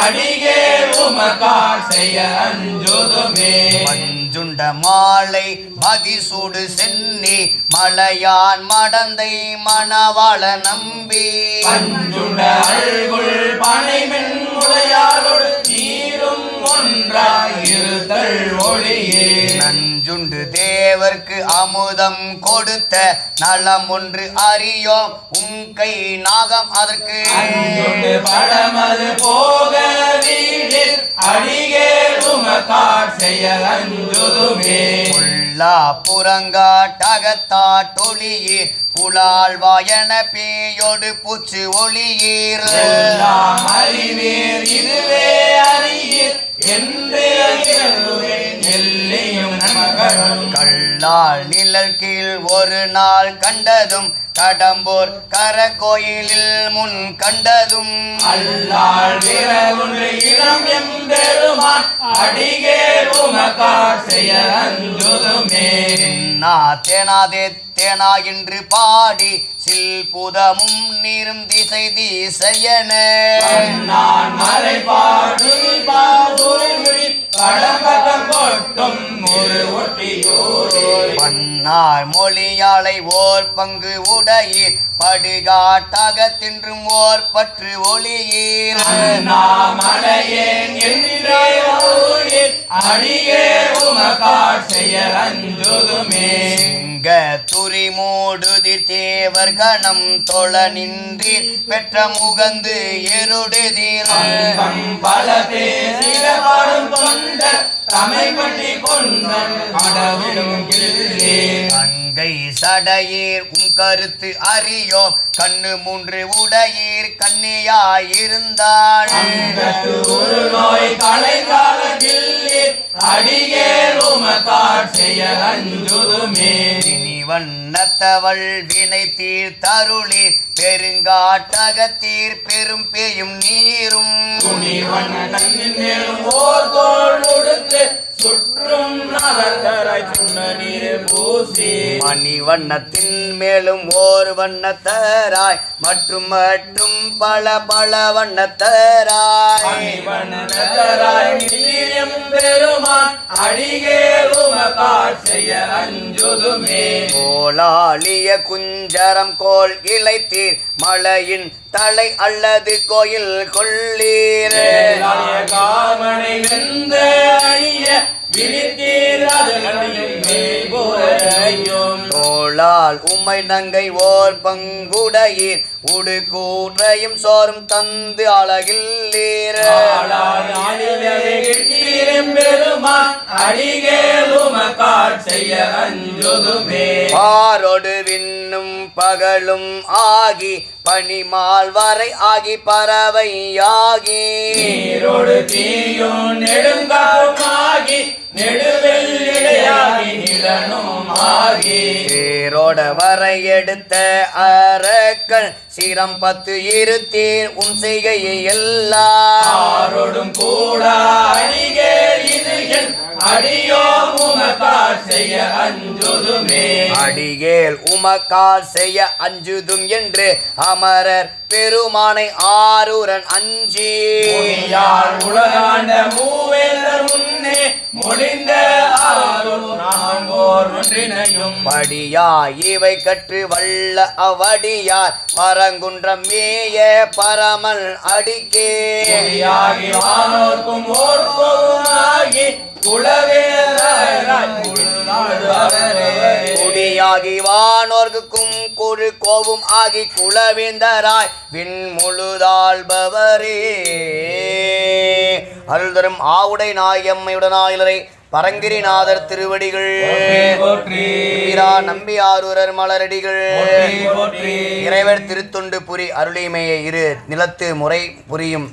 அடிகேல் உமக்கார் செய்ய அஞ்சுதுமே. மஞ்சுண்ட மாலை மதிசூடு சென்னி மலையான் மடந்தை மணவாள நம்பி பஞ்சுண்ட அல்குள் பனைமென் முளையாரோடு நீரும் ஒன்றாய் இருத்தல் ஒளியே. நஞ்சுண்டு தேவர்க்கு அமுதம் கொடுத்த நலம் ஒன்று அறியோம் உங்கை நாகம் அதற்கு அஞ்சுண்டு படமது போக வீடில் அடிகேல் உமக்கார் செய்ய அஞ்சுதுமே. புல்லா புறங்காட்டகத்தாட்டொளியீர் புலால் வாயன பேயோடு பூச்சு ஒளியீர் எல்லாம் அறிவீர் இதுவே அறியீர் என்று அறிவுவேன் எல்லையும் மகனும். கல்லால் நிழல் கீழ் ஒரு நாள் கண்டதும் கடம்பூர் கரகோயிலில் முன் கண்டதும் அல்லால் விரகுன்று இளம் எம்பெருமான் அடிகேல் உமக்கார் செய்ய அஞ்சுதுமே. தேனாதே தேனா என்று பாடி சில்புதமும் நீரும் திசை திசையன நான் மறைபாடு பாசுரி படம்பக்கம் கொட்டும் ஒரு ஒட்டியோரே. பன்னார் மொழியாளை ஓர் பங்கு உடையீர் படுகாட்டாக தின்றும் ஓர் பற்று ஒளியீர் நாமலையேன் என்றே அடிகேல் உமக்கார் செய்ய அஞ்சுதுமே. துரி மூடுதிர் தேவர் கணம் தொழ நின்றீர் பெற்ற முகந்து எருடுதீர் பல பேசிட பாடும் கொண்ட தமை பற்றி கொண்ட கடவுளும் அங்கை சடையீர் கருத்து அறியோம் கண்ணு மூன்று உடையீர் கண்ணியாயிருந்தாள் ஒரு நோய் கலைகாலத்தில் அடிகேல் உமக்கார் செய்ய அஞ்சுதுமே. வண்ணத்தவள் வினை தீர்த்தருளீர் பெருங்காட்டகத்தீர் பெரும் பேயும் நீரும் துணிவண்ணனின் மேலும் ஓர் தோள் உடுத்து சுற்றும் நகர்கரை சுண்ணநீர் பூசி மணிவண்ணத்தின் மேலும் ஓர் வண்ணத்தராய் மற்றும் மட்டும் பல பல வண்ணத்தராய் பெருமான் அடிகேல் உமக்கார் செய்ய அஞ்சுதுமே. கோலாளிய குஞ்சரம் கோல் இளைத்தீர் மலையின் தலை அல்லது கோயில் கொள்ளீர் காமனை வெந்த அழிய தோளால் உம்மை நங்கை ஓர் பங்குடையீர் உடு கூற்றையும் சோறும் தந்து அழகில்லீர் பெருமான் அடிகேல் உமக்கார் செய்ய அஞ்சுதுமே. பாரொடு விண்ணும் பகலும் ஆகி பனிமால் வரை ஆகி பறவையாகி நீரோடு தீயும் நெடுங்காற்றுமாகி நெடுவெள்ளிடையாகி நிலனும் ஆகி தேரோட வரை எடுத்த அரக்கன் சீரம் 10 இருத்தீர் உன் செய்கையை எல்லாரோடும் கூட அடிகேல் இது என் அடியோ உமக்கார் செய்ய அஞ்சுதுமே. அடிகேல் உமக்கால் செய்ய அஞ்சுதும் என்று அமரர் பெருமானை ஆரூரன் அஞ்சி உலகாண்ட மூவேந்தர் முன்னே முடிந்த படியாய் இவை கற்று வல்ல அவடியார் பரங்குன்றம் மேய பரமல் அடிக்கே வானோர்க்கும் ஓர்கோனாகி குடியாகி வானோர்க்கும் குழு கோவும் ஆகி குலவேந்தராய் விண் முழுதாள்பவரே அருள் தரும் ஆவுடை நாயம்மையுடனாயிலரை பரங்கிரிநாதர் திருவடிகள் நம்பி ஆரூரர் மலரடிகள் இறைவர் திருத்தொண்டு புரி அருளிமையை இரு நிலத்து முறை புரியும்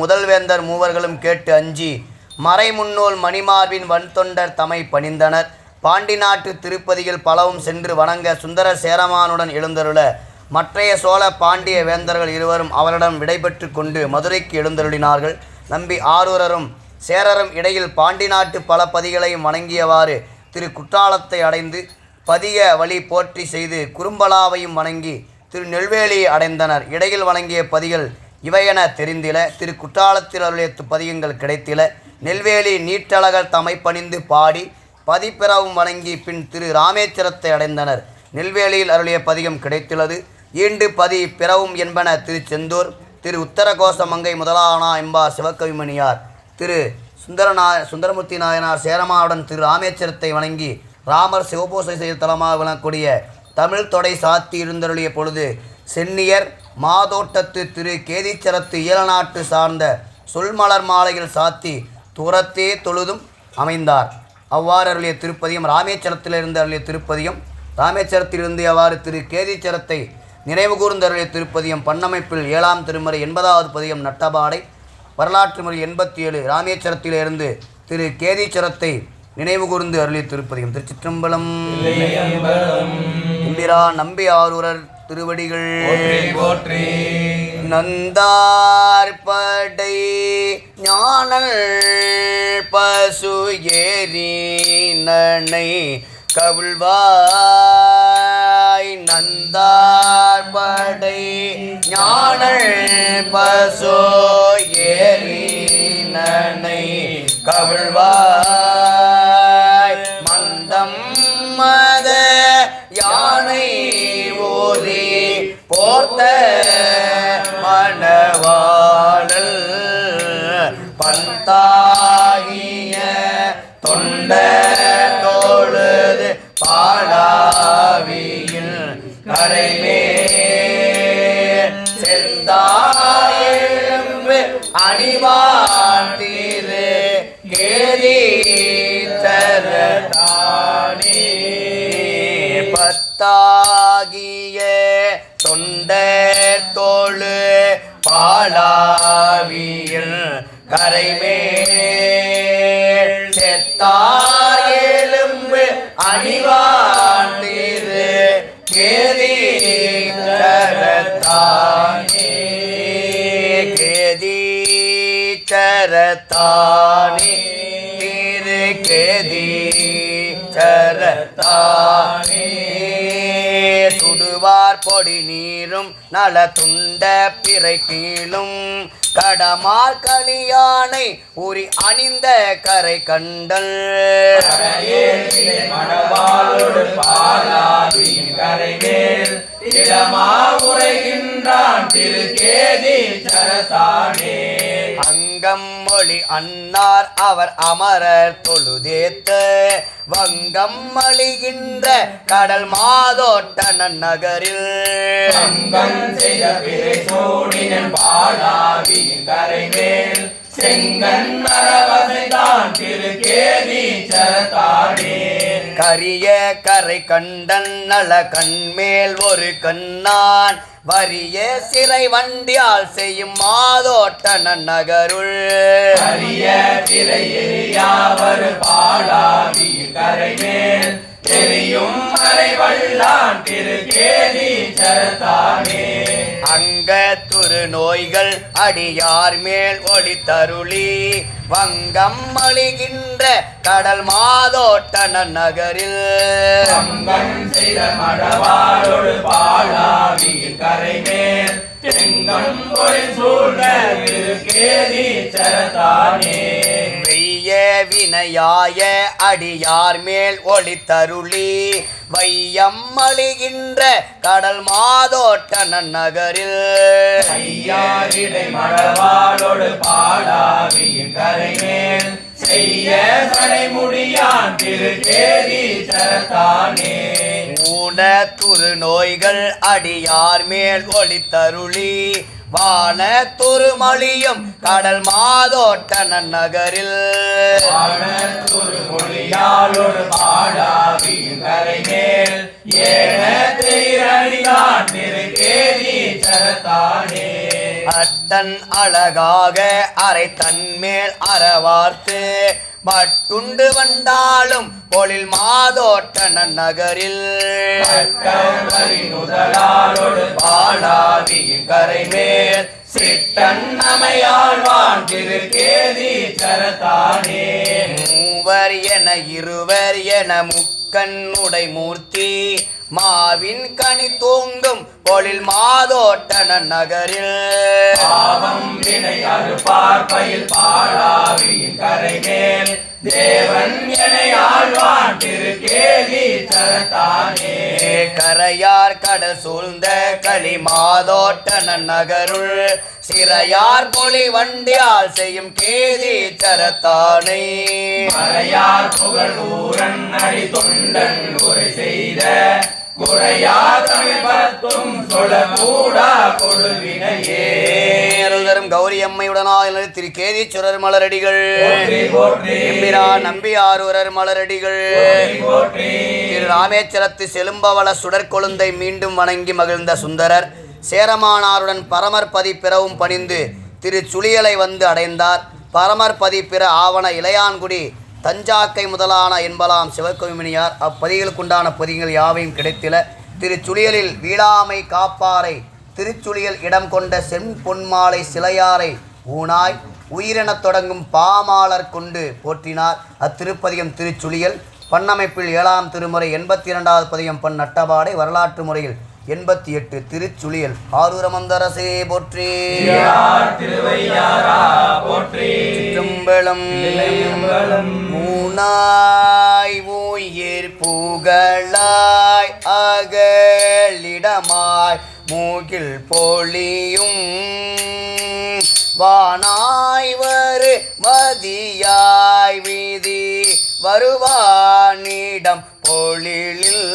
முதல்வேந்தர் மூவர்களும் கேட்டு அஞ்சி மறை முன்னோல் மணிமார்பின் வன்தொண்டர் தமை பணிந்தனர். பாண்டி நாட்டு திருப்பதியில் பலவும் சென்று வணங்க சுந்தர சேரமானுடன் எழுந்தருள மற்றைய சோழ பாண்டிய வேந்தர்கள் இருவரும் அவரிடம் விடைபெற்று கொண்டு மதுரைக்கு எழுந்தருளினார்கள். நம்பி ஆரூரரும் சேரரும் இடையில் பாண்டி நாட்டு பல பதிகளையும் வணங்கியவாறு திரு குற்றாலத்தை அடைந்து பதிக வழி போற்றி செய்து குறும்பலாவையும் வணங்கி திரு நெல்வேலியை அடைந்தனர். இடையில் வணங்கிய பதிகள் இவையென தெரிந்தில திரு குற்றாலத்தில் அருளிய பதிகங்கள் கிடைத்தில நெல்வேலி நீட்டழகர் தமை பணிந்து பாடி பதிப்பிறவும் வணங்கி பின் திரு ராமேஸ்வரத்தை அடைந்தனர். நெல்வேலியில் அருளிய பதிகம் கிடைத்துள்ளது. ஈண்டு பதி பிறவும் என்பன திரு செந்தூர் திரு உத்தரகோச மங்கை முதலானா என்பார் சிவகவிமணியார். திரு சுந்தரமூர்த்தி நாயனார் சேரமாவுடன் திரு ராமேஸ்வரத்தை வணங்கி ராமர் சிவபூசை செய்த தலமாக விளங்கக்கூடிய தமிழ் தொடை சாத்தி இருந்தருளிய பொழுது சென்னியர் மாதோட்டத்து திரு கேதீச்சரத்து ஈழநாட்டு சார்ந்த சொல்மலர் மாலையில் சாத்தி தூரத்தே தொழுதும் அமைந்தார். அவ்வாறு அருளிய திருப்பதியும் ராமேஸ்வரத்திலிருந்து அருளிய திருப்பதியும் ராமேஸ்வரத்திலிருந்து அவ்வாறு திரு கேதீச்சரத்தை நினைவு கூர்ந்து அருளிய திருப்பதியும் பண்ணமைப்பில் 7ஆம் திருமுறை 80வது பதியம் நட்டபாடை வரலாற்று முறை 87 ராமேஸ்வரத்திலிருந்து திரு கேதீச்சரத்தை நினைவு கூர்ந்து அருளிய திருப்பதியும். திருச்சிற்றம்பலம். இம்பிரா நம்பி ஆரூரர் திருவடிகள் போற்றி. நந்தார் படை ஞானல் பசு ஏரி நனை கவுள்வாய் நந்தார் படை ஞானல் பசு ஏரி நனை கவுள்வாய் மந்தம் மத யானை ஓரி போர்த்த மணவாளல் பந்தாகிய தொண்ட தோழுது பாடாவியில் கரைமேல் செந்தாயெழும்பு அணிவாட்டிரு கேதீச்சரத்தானே பத்தாகிய தொண்டர் தோளு பாலாவியில் கரைமேல் செத்தார் எலும்பு அணிவாண்டிரு கேதீச்சரத்தானே கேதீச்சரத்தானே திரு கேதீச்சரத்தானே சுடுவார் பொடி நீரும் நல துண்ட பிறை கீழும் கடமார் கலியானை உரி அணிந்த கரை கண்டல் மணவாளோடு பாலாவியின் கரைமேல் இடமா உரைகின்றான் திரு கேதீச்சரத்தானே அங்கம் மொழி அன்னார் அவர் அமரர் தொழுதேத்த வங்கம் மலிகின்ற கடல் மாதோட்ட நன்னகரில் அங்கம் செய்த பிறை சோடினன் பாலாவியின் கரைமேல் செங்கன் மரவசைதான் திரு கேதீச்சரத்தானே கரிய கரை கண்டன் நல கண்மேல் ஒரு கண்ணான் வரிய சிறை வண்டியால் செய்யும் மாதோட்ட நன்னகருள் அரிய திரை எரியாவர் பாலாவியின் கரைமேல் தெரியும் மறை வல்லான் திரு கேதீச்சரத்தானே அங்க துரு நோய்கள் அடியார் மேல் ஒளி தருளி வங்கம் மலிகின்ற கடல் மாதோட்ட நன்னகரில் அங்கம் செய்த மடவாளோடு பாலாவியின் கரைமேல் செங்கம் பொறி சூழ்ந்த திரு கேதீச்சரத்தானே வெய்ய வினையாய அடியார் மேல் ஒளி தருளி வையம் மலிகின்ற கடல் மாதோட்ட நன்னகரில் ஐயாரிடை மடவாளோடு பாலாவியின் கரைமேல் செய்ய சடைமுடியான் திரு கேதீச்சரத்தானே ஊன துரு நோய்கள் அடியார் மேல் ஒளி தருளி வான துருமொழியும் கடல் மாதோட்ட நன்னகரில் வானத்துரு மொழியாளோடு பாலாவியின் கரைமேல் ஏன திரணிதான் திரு கேதீச்சரத்தானே அட்டன் அழகாக அரை தன்மேல் அறவார்த்து மட்டுண்டு வந்தாலும் பொழில் மாதோட்ட நன்னகரில் முதலாளோடு பாலாவியின் கரைமேல் சிட்டன் அமையாழ்வான் திரு கேதீச்சரத்தானே மூவர் என இருவர் என முக்க கண்ணுடை மூர்த்தி மாவின் கனி தூங்கும் பொழில் மாதோட்டன நகரில் பாவம் வினை அறுப்பார்பயில் பாலாவியின் கரைமேல் தேவன் எனை ஆழ்வான் திருக்கேலி சரத்தானே கரையார் கடல் சூழ்ந்த களி மாதோட்டன நகருள் சிறையார் பொலி வண்டியால் செய்யும் கேதி சரத்தானே மறையார் புகழ் ஊரன் அடி தொண்டன் உரை செய்த குறையா தமிழ் பத்தும் சொல்லக்கூடா கொடுவினையே அருள்தரும் கௌரி அம்மையுடனாய் திரு கேதீச்சுரர் மலரடிகள் போற்றி போற்றி எம்பிரான் நம்பியாரூரர் மலரடிகள் போற்றி திரு ராமேச்சரத்து செலும்பவள சுடற்கொழுந்தை மீண்டும் வணங்கி மகிழ்ந்த சுந்தரர் சேரமானாருடன் பரமர் பதி பிறவும் பணிந்து திரு சுழியலை வந்து அடைந்தார். பரமர் பதி பிற ஆவண இளையான்குடி தஞ்சாக்கை முதலான என்பலாம் சிவகோமினியார் அப்பதிகளுக்குண்டான பதிகள் யாவையும் கிடைத்தில. திருச்சுழியலில் வீழாமை காப்பாரை திருச்சுழியல் இடம் கொண்ட செம்பொன்மாலை சிலையாரை ஊனாய் உயிரெனத் தொடங்கும் பாமாளர் கொண்டு போற்றினார். அத்திருப்பதிகம் திருச்சுழியல் பண்ணமைப்பில் 7ஆம் திருமுறை 82வது பதிகம் பண் நட்டபாடை வரலாற்று முறையில் 88 திருச்சுழியல் ஆரூரமந்தரசே போற்றி சிற்றம்பலம் மூனாய் உயிர் புகழாய் அகலிடமாய் மூகில் பொழியும் வானாய் வரு மதியாய் வீதி வருவானிடம் பொழிலில்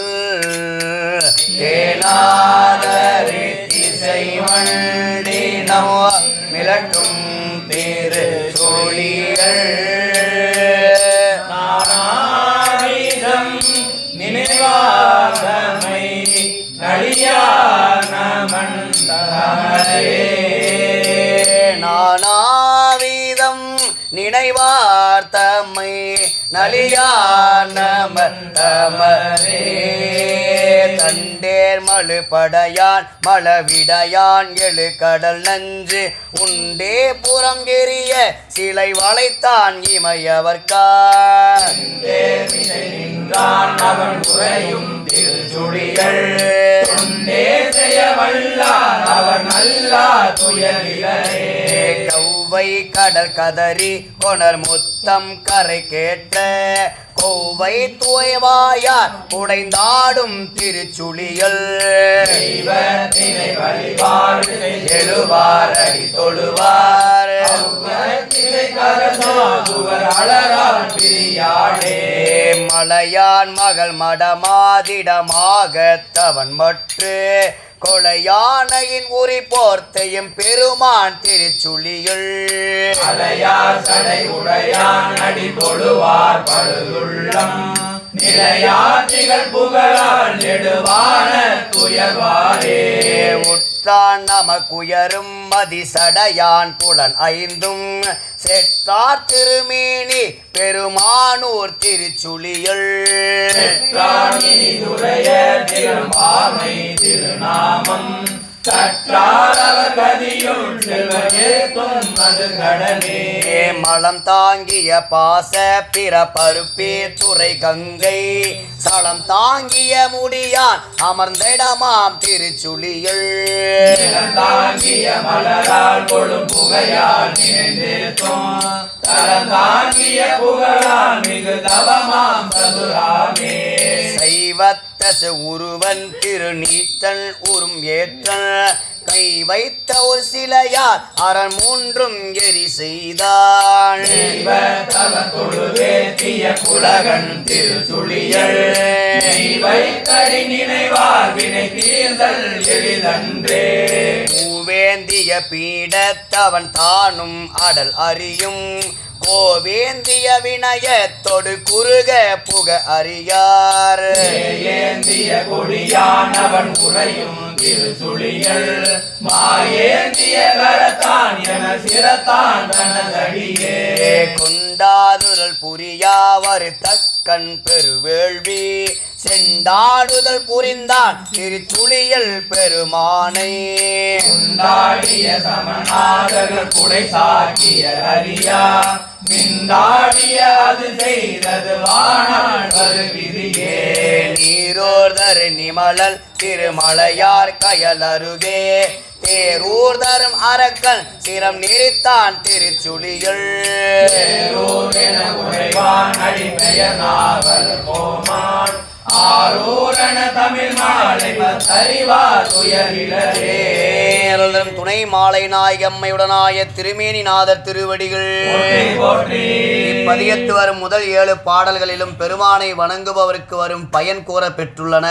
தேனாதரி திசை மண்டினோ மிளட்டும் திரு சோழிகள் நானாவிதம் நினைவாதமை நடியான மண்டலே நானாவிதம் நினைவார் தம்மை நலியார் நமரே தண்டேர் மழுபடையான் மளவிடையான் எழு கடல் நஞ்சு உண்டே புறம் எரிய சிலை வளைத்தான் இமையவர்கான் நின்றான் அவன் குறையும் திருச்சுழிகள் உண்டே செய்ய வல்லார் அவர் நல்லா துயரிலே கௌவை கடல் கதறி கொணர் முத்தம் கரை கேட்ட கோவை துயவாயார் உடைந்தாடும் திருச்சுழியல் தெய்வத்தினை வழிபாடு எழுவார் அடி தொழுவார் அழகால் பிரியாடே மலையான் மகள் மடமாதிடமாகத்தவன் மற்று கொலையானையின் உரி போர்த்தையும் பெருமான் திருச்சுழியுள் அலையார் சடை உடையான் அடி தொழுவார் படுதுள்ளம் நிலையாற்றிகள் புகழால் நெடுவான துயர்வாரே உற்றான் நமக்குயரும் மதிசடையான் புலன் ஐந்தும் செற்றார் திருமேனி பெருமானூர் திருச்சுழியுள் துறைய திருமாமை திருநாமம் கற்றார் அவர் கதியுள் செல்வகேத்தும் அது கடனே மலம் தாங்கிய பாச பிற பருப்பே துறை கங்கை சலம் தாங்கிய முடியான் அமர்ந்திடமாம் திருச்சுழியுள் தாங்கிய மலரால் கொழும் புகையால் நினைந்தேத்தும் தலம் தாங்கிய புகழால் மிகு தவமாம் சதுராமே சைவத்தசு உருவன் திருநீத்தன் உரும் ஏற்றன் கை வைத்த ஒரு சிலையார் அரண் மூன்றும் எரி செய்தான் தொழுவேத்திய புலகன் திருச்சுழியல் வைத்தடி நினைவார் வினை தீர்தல் எளிதன்றே பூவேந்திய பீடத்தவன் தானும் அடல் அறியும் கோவேந்திய வினயத்தொடு குறுக புக அறியார் ஏந்திய கொடியானவன் குறையும் திருச்சுழியல் மாயேந்திய கரத்தான் என சிரத்தான் தனதடியே கொண்டாடுதல் புரியாவர் தக்கன் பெருவேள்வி செண்டாடுதல் புரிந்தான் திருச்சுழியல் பெருமானை கொண்டாடிய சமநாதர்கள் குடை சாக்கிய அறியா மிண்டாடிய அது செய்தது வாணாள் விதியே. நீரோர்தர் நிமலல் திருமலையார் கயல் அருகே தேரூர் தரும் அரக்கன் சிரம் நிறுத்தான் திருச்சுழியுள். தேரூரென உரைவான் அடிபெயர் நாவல் கோமான் ஆரூரண தமிழ் மாலை பத்தறிவார் துயரிலே. துணை மாலை நாயகம்மையுடனாய திருமேனிநாதர் திருவடிகள் போற்றி. இப்பதியத்து வரும் முதல் 7 பாடல்களிலும் பெருமானை வணங்குபவருக்கு வரும் பயன் கூற பெற்றுள்ளன.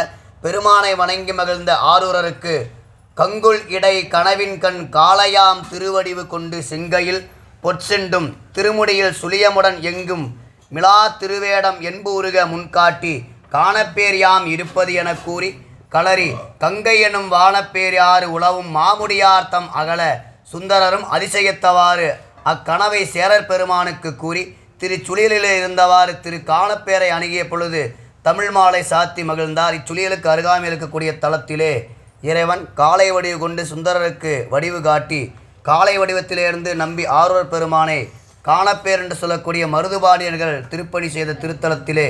பெருமானை வணங்கி மகிழ்ந்த ஆரூரருக்கு கங்குல் இடை கனவின் கண் காளையாம் திருவடிவு கொண்டு செங்கையில் பொற்செண்டும் திருமுடியில் சுழியமுடன் எங்கும் மிளா திருவேடம் என்பூருக முன்காட்டி காணப்பேர் யாம் இருப்பது என கூறி களரி கங்கை எனும் வானப்பேர் யாறு உளவும் மாமுடியார்த்தம் அகல சுந்தரரும் அதிசயத்தவாறு அக்கனவை சேரர் பெருமானுக்கு கூறி திருச்சுழியலில் இருந்தவாறு திரு காணப்பேரை அணுகிய பொழுது தமிழ் மாலை சாத்தி மகிழ்ந்தார். இச்சுழியலுக்கு அருகாமையில் இருக்கக்கூடிய தலத்திலே இறைவன் காளை வடிவு கொண்டு சுந்தரருக்கு வடிவு காட்டி காளை வடிவத்திலிருந்து நம்பி ஆரூர் பெருமானை காணப்பேர் என்று சொல்லக்கூடிய மருதுபாண்டியர்கள் திருப்பணி செய்த திருத்தலத்திலே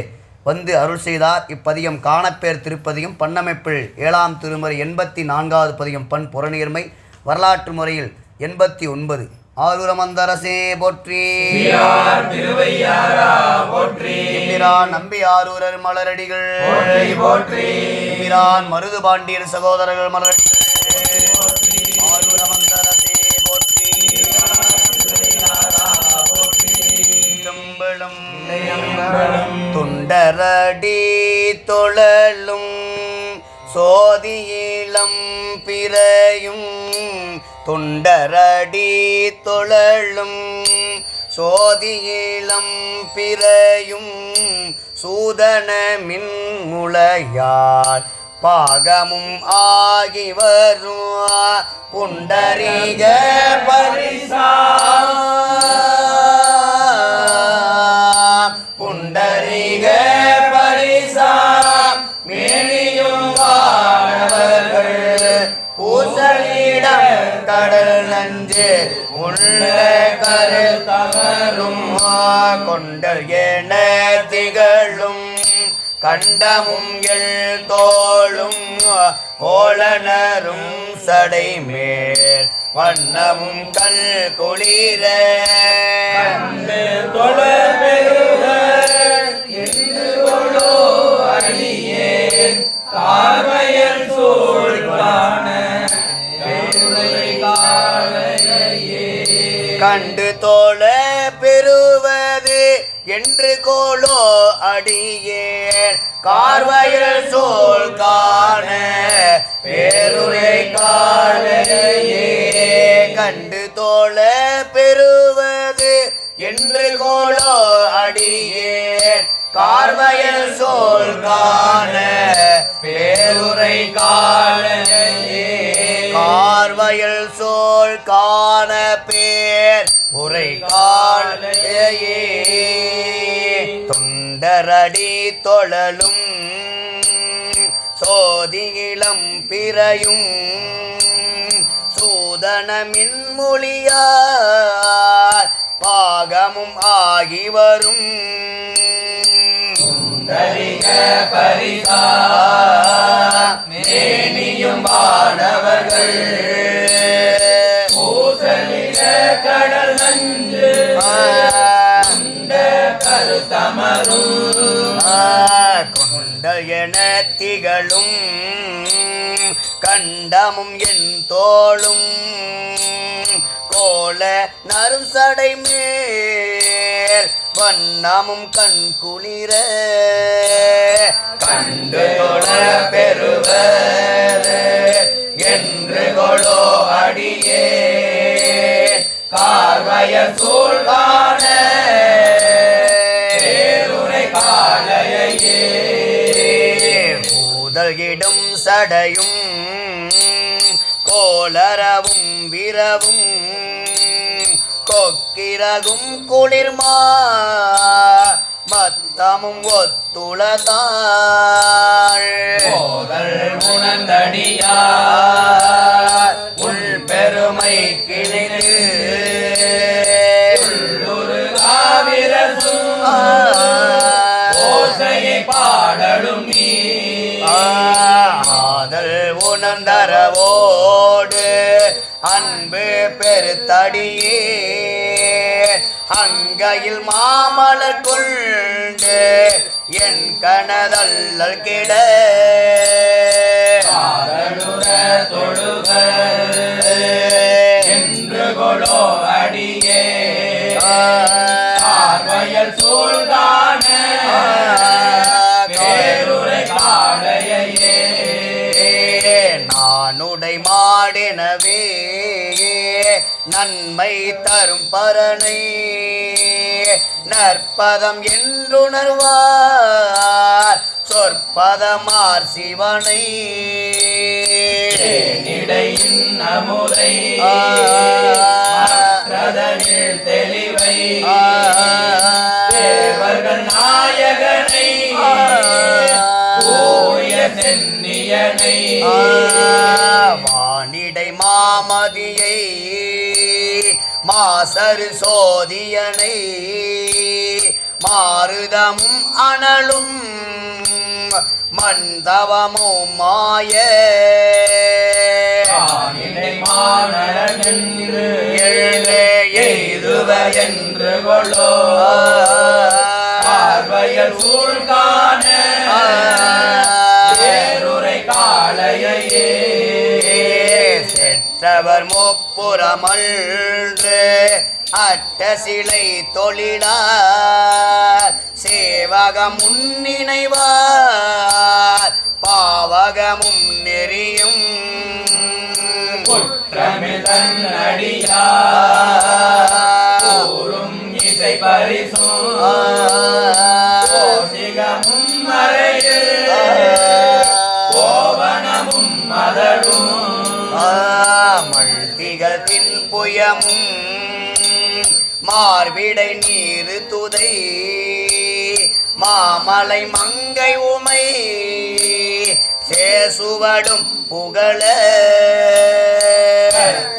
வந்து அருள் செய்தார். இப்பதியம் காணப்பேர் திருப்பதியும் பண்ணமைப்பில் 7ஆம் திருமுறை 84வது பதியம் பண் புறநீர்மை வரலாற்று முறையில் 89. ஆரூரமந்தரசே போற்றி. நம்பி ஆரூரர் மலரடிகள் போற்றி. மருது பாண்டியர் சகோதரர்கள் மலரடிகள் ஆரூரமந்தரசே போற்றி. தொண்டரடி தொழலும் சோதியிலம் பிறையும் தொண்டரடி தொழலும் சோதியிலம் பிறையும் சூதன மின்முளையால் பாகமும் ஆகி வரும் புண்டரீக பரிசா புண்டரீக பரிசா மேனியும் வாழவர்கள் பூசலிடம் கடல் நஞ்சு உள்ள கருத்தமரும் கொண்டல் என திகழும் கண்டமும் எள் தோளும் கோளனரும் சடை மேல் வண்ணமும் கல் குளிர கார்வயல் சூழ்கான கண்டு தோழ பெறுவது என்று கோலோ அடியேன் கார்வயல் சோல் காண பேருரை காலையே. கண்டு தோழ பெறுவது என்று கோலோ அடியேன் கார்வயல் சோல் காண பேருரை காலையே. கார்வயல் சோல் காண பேர் உரை காலையே. தொண்டரடி தொழலும் சோதியிலம் பிறையும் சூதனமின் மொழியார் பாகமும் ஆகி வரும் பரிசா மேனியும் வானவர்கள் பூசலிட கடல் நஞ்சு கருத்தமரும் கொண்டல் என திகழும் கண்டமும் என் தோளும் கோல நரும் சடை மேல் வண்ணமும் கண் குளிர கண்டு தொழ பெறுவது என்று கொளோ அடியே கார்வயல் சூழ் காண பேருரை காலையே. பூதல்கிடும் சடையும் கோளரவும் விரவும் கொக்கிரகும் குளிர்மா மத்தமும் ஒத்துளதாள் உணர்ந்தடியார் உள் பெருமை கிணித்து உள்ளுரு தரவோடு அன்பு பெருத்தடியே அங்கையில் மாமலர் கொண்டு என் கனதல்லல் கிட தொழுக என்று கொடோ அடியே பார்வையல் சூழ்கான பேருரை காளையே நானுடை மாடினவே நன்மை தரும் பரனை நற்பதம் என்றுணர்வார் சொற்பதமார் சிவனை இடையின் அமுதை மற்றதனில் தெளிவை தேவர்கள் நாயகனை ஓய சென்னியனை வானிடை மாமதியை மாசரு சோதியனை மாருதமும் அனலும் மந்தவமும் மாய மானழகென்று எய்துவ என்று கொள்ளோ பார்வையல் சூழ்கான பேருரை காளையே செற்றவர் முப்புறமன்று அட்ட சிலை தொழிலார் சேவகம் முன்னினைவார் பாவகமும் நெறியும் குற்றமிழ் தன்னடியாரும் இசை பரிசும் கோசிகமும் மறையில் கோவனமும் மதடும் மழ்திகள் தின்புயமும் மார்பிடை நீரு துதை மாமலை மங்கை உமை சேசுவடும் புகழ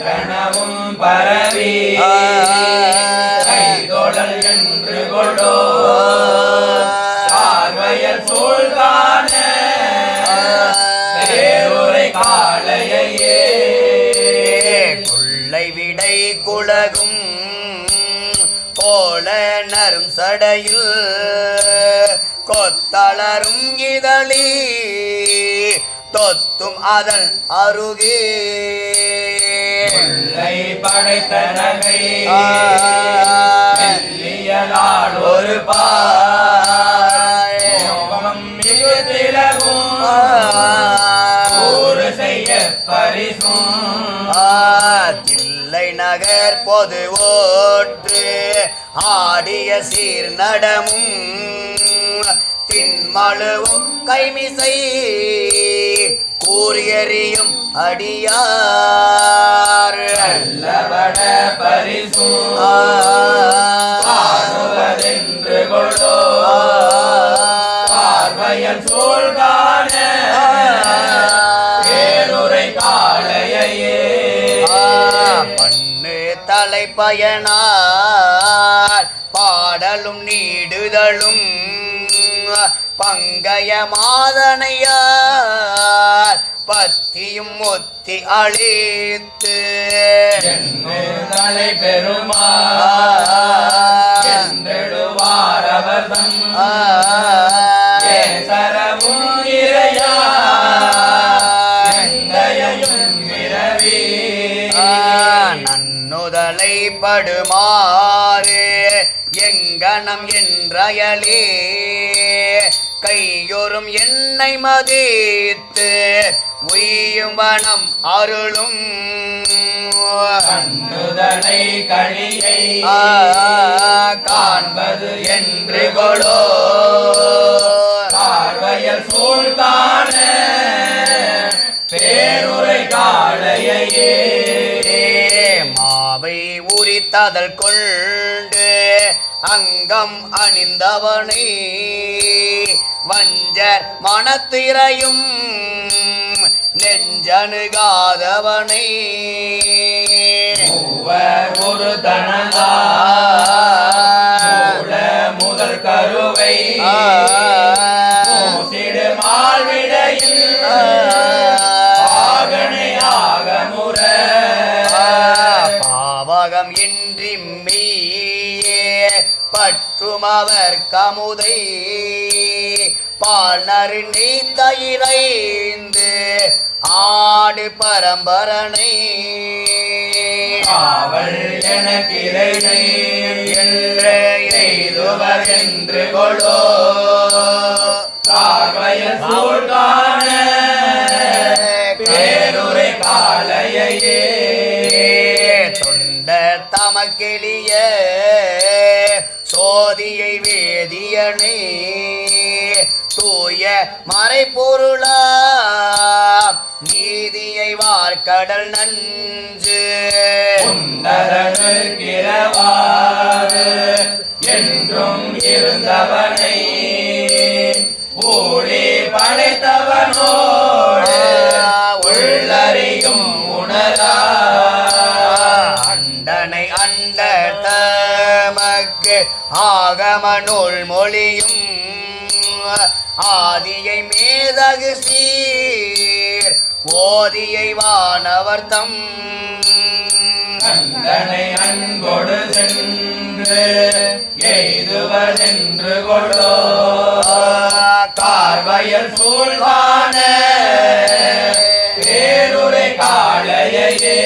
கணவும் பரவி கைதொழல் என்று கொடோ பார்வையல் சூழ்கான பேருரை காளையே கொள்ளை விடை குலகும் கோல நரும் சடையில் கொத்தளரும் இதழி தொத்தும் அதன் அருகே படைத்த நகை மெல்லியலால் ஒரு பாவம் மிகு திலகும் ஒரு செய்ய பரிசும் தில்லை நகர் பொது ஓற்று ஆடிய சீர் நடமும் தின்மழுவும் கைமிசை கூறியறியும் அடியார் நல்லவட பரிசும் பாடுவதென்று கொள்ளோ பார்வையல் சூழ்கான பேருரை காளையே பண்ணு தலைப்பயனார் பாடலும் நீடுதலும் பங்கய மாதனையார் பத்தியும் ஒத்தி அழித்து தலை பெருமாறுவார் அவர்தம் சரவும் இறையும் விரவி நன்னுதலை படுமாறு எங்கனம் என்றயலே கையொரும் எண்ணெய் மதித்து உய்யும் வனம் அருளும் கண்ணுதலை கழியை காண்பது என்று கொளோ பார்வையல் சூழ்கான பேருரை காளையே மாவை உரித்ததல் கொண்டு அங்கம் அணிந்தவனை வஞ்சர் மனத்திரையும் நெஞ்சணுகாதவனை ஒரு தனதா முதல் கருவை மூசிடு மால்விடையில் பாகம் இன்றி மெய்யே பற்றும் அவர் கமுதை பால் நறுநீ தயிரைந்து ஆடு பரம்பரனை காவல் எனக்கிரைனை என்று எய்துவர் என்று கொளோ கார்வயல் சூழ்கான பேருரை காளையே தொண்ட தமக்கெளிய சோதியை வேதியனை தூய மறைப்பொருளா நீதியை வார்கடல் நஞ்சு உன்னதனுக்கிறவாறு என்றும் இருந்தவனை ஊழி படைத்தவனோடு உள்ளறியும் உணரா அண்டனை அண்ட தமக்கு ஆகம நூல் மொழியும் ஆதியை மேதகு சீர் ஓதியை வானவர் தம் கண்டனை அன்பொடு சென்று எய்துவதென்று கொடோ கார்வயல் சூழ்வான பேருரை காளையே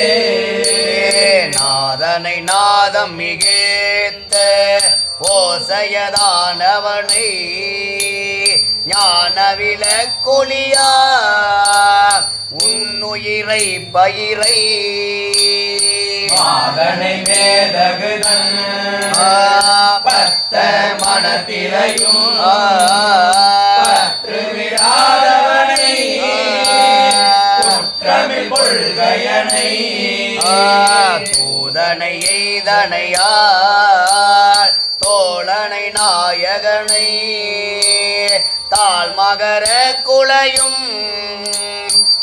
நாதனை நாதம் மிகேத்த ஓசையதானவனை ஞானவில கொலியா உன்னுயிரை பயிரை மாதனை மேதகுதன் பத்த மனத்திரையும் பற்று விடாதவனை குற்றமிழ் கொள்கையனை தூதனை எய்தனையார் தோழனை நாயகனை தாழ் மகர குளையும்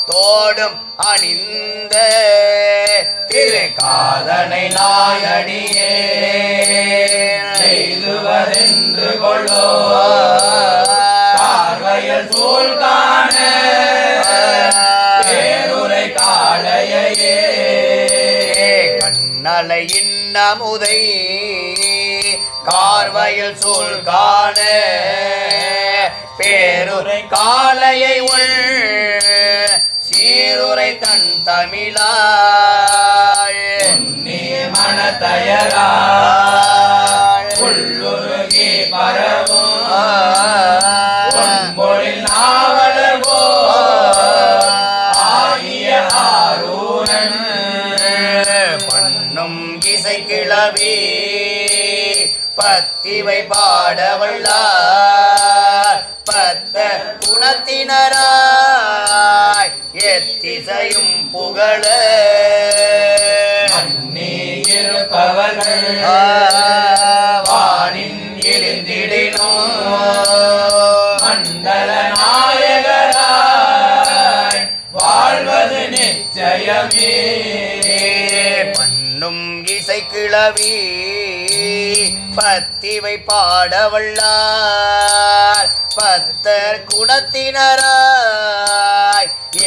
தோடும் அணிந்த திரு காதனை நாயடியே செய்துவதென்று கொள்ளோ பார்வையல் சூழ்கான பேருரை காளையே கண்ணலை இன்னமுதை கார்வயல் சூழ் காண பேருரை காளையை உள் சீருரை தன் தமிழாய் நீ மனத்தயரா உள்ளுருகி பரவும் பொன்மொழில் நாவலவோ ஆகிய ஆரூரன் பண்ணும் இசை கிளவி பத்திவை பாடவல்லார் பத்த குணத்தினராய் எத்திசையும் புகழ மன்னி இருப்பவர்கள் வானின் எழுந்திடினும் மண்டல நாயகராய் வாழ்வது நிச்சயமே பண்ணும் இசை கிளவி பத்திவை பாடவல்லார் பத்தர் குணத்தினராய்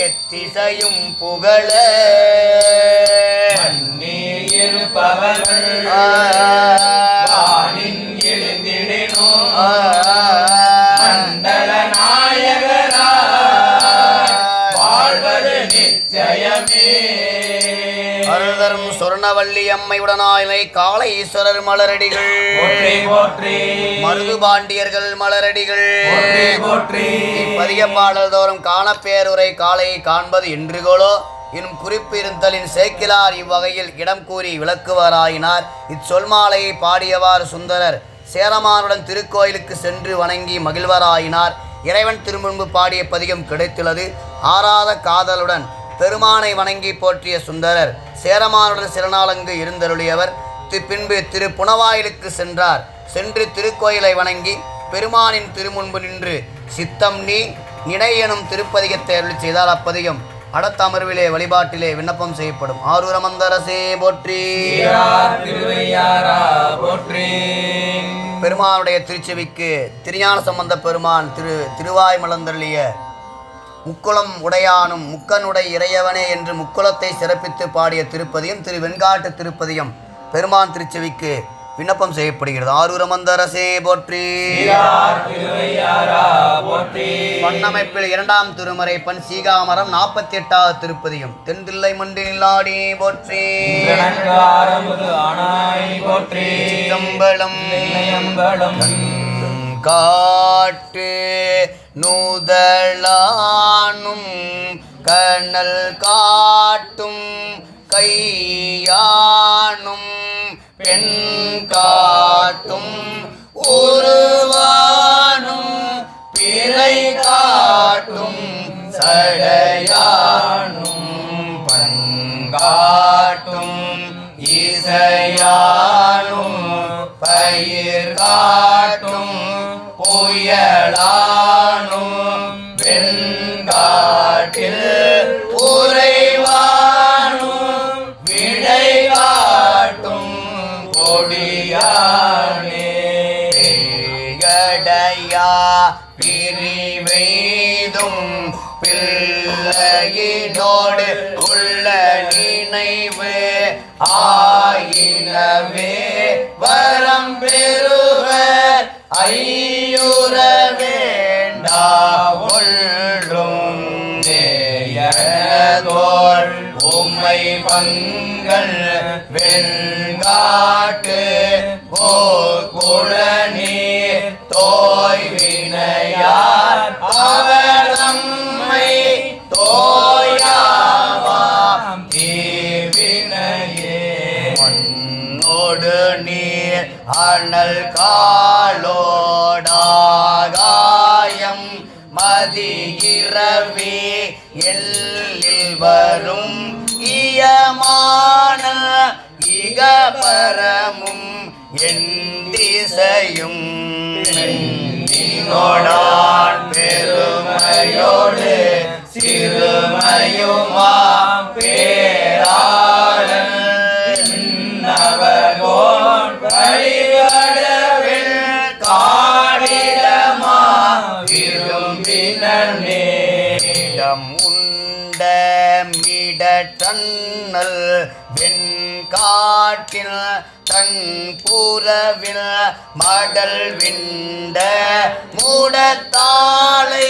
எத்திசையும் புகழ மன்னி இருப்பவர்கள் வானின் எழுந்திடினும் மண்டல நாயகராய் வாழ்வது நிச்சயமே அருள்தரும் சொர்ணவல்லி அம்மையுடனாய் காளை ஈஸ்வரர் மலரடிகள் போற்றி போற்றி மருது பாண்டியர்கள் மலரடிகள் போற்றி போற்றி பதிய பாடல் தோறும் காணப்பேருரை காளையை காண்பது என்றுகளோ எனும் குறிப்பு இருந்தலின் சேக்கிலார் இவ்வகையில் இடம் கூறி விளக்குவாராயினார். இச்சொல்மாலையை பாடியவாறு சுந்தரர் சேரமானுடன் திருக்கோயிலுக்கு சென்று வணங்கி மகிழ்வராயினார். இறைவன் திருமுன்பு பாடிய பதிகம் கிடைத்துள்ளது. ஆறாத காதலுடன் பெருமானை வணங்கி போற்றிய சுந்தரர் சேரமானுடன் சில நாளங்கு இருந்தருளியவர். பின்பு திரு புனவாயிலுக்கு சென்றார். சென்று திருக்கோயிலை வணங்கி பெருமானின் திருமுன்பு நின்று சித்தம் நீ நினை எனும் திருப்பதிகத்தை அருளி செய்தால் அப்பதிகம் அடுத்த அமர்விலே வழிபாட்டிலே விண்ணப்பம் செய்யப்படும். ஆரூரமந்தரசே போற்றி. பெருமானுடைய திருச்செவிக்கு திருஞான சம்பந்த பெருமான் திருவாய் மலர்ந்தருளிய முக்குளம் உடையானும் முக்கனுடை இறையவனே என்று முக்குளத்தை சிறப்பித்து பாடிய திருப்பதியம் திரு வெண்காட்டு திருப்பதியம் பெருமான் திருச்செவிக்கு விண்ணப்பம் செய்யப்படுகிறது. ஆரூர மந்தரசே போற்றி. பண்ணமைப்பில் 2ஆம் திருமறை பண் சீகாமரம் 48வது திருப்பதியும் தென்தில்லை மண்டிலாடி போற்றி. சிற்றம்பலம் காட்டு நூதலானும் கண்ணல் காட்டும் கையானும் பெண் காட்டும் உருவானும் பிறை காட்டும் சடையானும் பண்காட்டும் இசையானும் பயிர் காட்டும் புயலானும் வெண்காட்டில் உறைவானும் விடை காட்டும் கொடியானே கடையா பிரிவெய்தும் பிள்ளையினோடு உள்ள நினைவு ஆயினவே வரம் பெறுவர் ஐயுற வேண்டா உள்ளும் நேயதோள் உம்மை பங்கள் வெண்காட்டு குளநீர் தோய்வினையார் அவர் நம்மை தோயாவாம் தீவினையே மண்ணோடு நீர் அனல் காலோடாகாயம் மதியிரவே எல்லில் வரும் இயமான இகபரமும் என் திசையும் நின்னோடான் பெருமையோடு சிறுமையுமாம் பேராளன் நவகோன் வழிகடவில் காடிடமா விரும்பினம் உண்ட மிடற்றன்னல் வெண்காட்டில் தன் புறவில் மடல் விண்ட மூடத்தாளை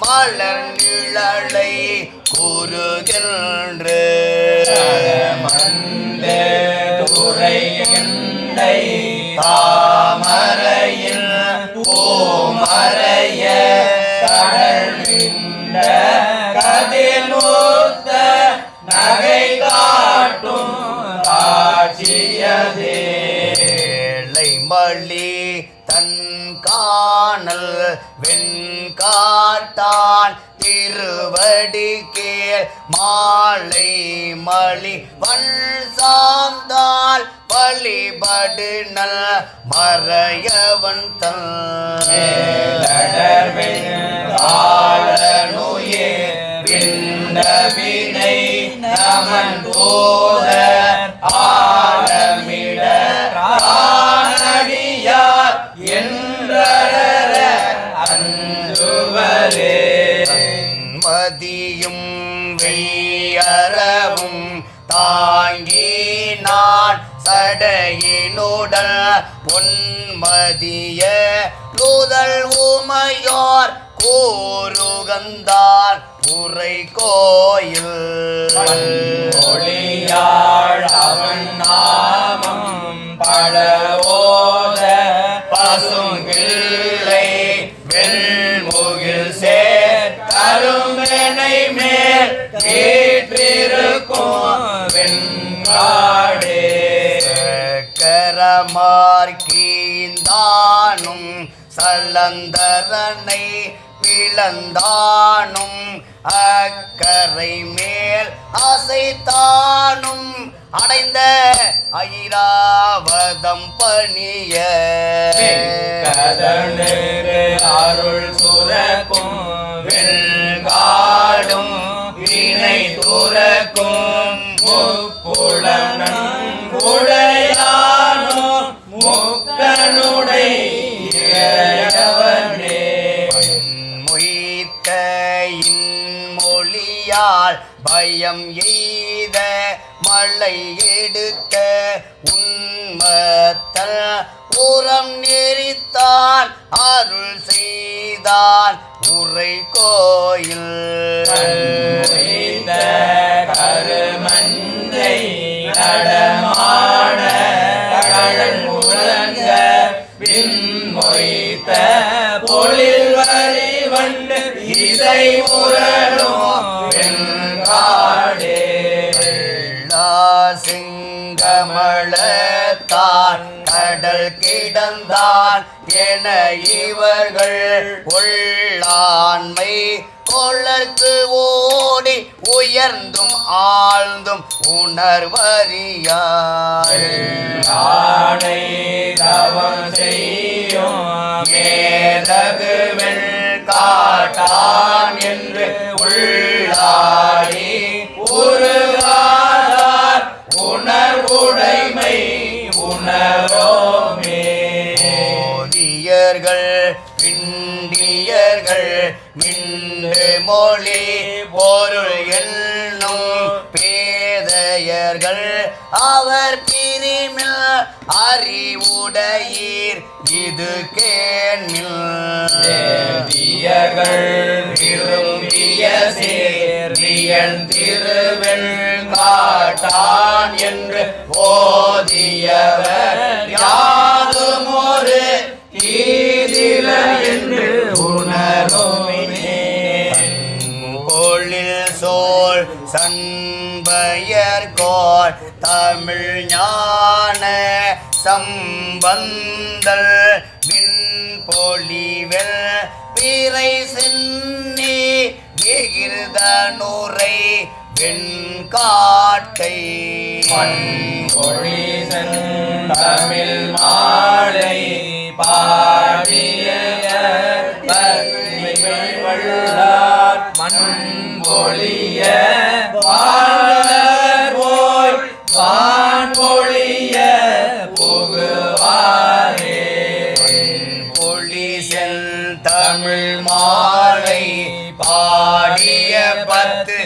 மலர் நிழலை கூறுகின்ற மண்டே துறையண்டை தாமரையில் பூமரைய கடல் விண்ட கதிர்மூத்த நகை காட்டும் காட்சியதே மளி தன் காணல் வெண்காட்டான் திருவடி கீழ் மாலை மளி வள் சார்ந்தால் வழிபடுனல் மறையவன் தன் ஆளனுயே விண்ணவினை நமன் போத ஆலமிட ஆனடியார் என்றர அஞ்சுவரே மதியும் வெய்யறவும் தாங்கி நான் சடையினுடல் பொன்மதிய நூதல் உமையோர் கூறுகந்தார் உரை கோயில் ஒளியாள் அவன் நாமம் பழவோத பசுங்கிள்ளை வெண்முகில் சேர் கரும்பெனை மேல் கேற்றிருக்கும் வெண்காடே கரமார்கீந்தானும் சலந்தரனை பிளந்தானும் அக்கரை மேல் அசைத்தானும் அடைந்த ஐராவதம் பணிய அருள் சுரக்கும் வெண்காடும் வினை துறக்கும் முப்புலனும் உடையானோ முக்கனுடை மொய்த்த இன்மொழியால் பயம் எய்த மல்ல உலை எடுக்க உண்மத்தல் உரம் நெறித்தான் அருள் செய்தான் உரை கோயில் கருமந்தை நடமாட கடல் முழங்க பின்மொய்த்த பொழில் வரி வண்டு இசை முரளும் வெண்காடே செங்கமலத்தான் கடல் கிடந்தான் என இவர்கள் உள்ளாண்மை கொள்ளற்கு ஓடி உயர்ந்தும் ஆழ்ந்தும் உணர்வறியாய் ஆடை தவம் செய்யும் மேதகுவெள் காட்டான் என்று உள்ளாடி உருகாதார் உணர்வுடைமை உணரோமே ஓதியர்கள் பிண்டியர்கள் மிண்டு மொழி பொருள் என்னும் பேதையர்கள் அவர் பிரிமில் அறிவுடையீர் இது கேண்மில் வேதியர்கள் விரும்பிய சேர்வியன் திருவெண் காட்டான் என்று ஓதியவர் யாதும் ஒரு தீதில என்று உணரோமே பொழில் சோல் சண்பயர்கோள் தமிழ் ஞான சம்பந்தல் மின் பொழிவெல் பிறை சென்னி விகிர்தனுரை வெண்காட்டை மொழிசன் தமிழ் மாலை பாடிய வள்ளார் மண் பொழிய வாழ்வர் போய் வான் பொழிய புகுவாரே பொழிசெல் தமிழ் மாலை பாடிய பத்து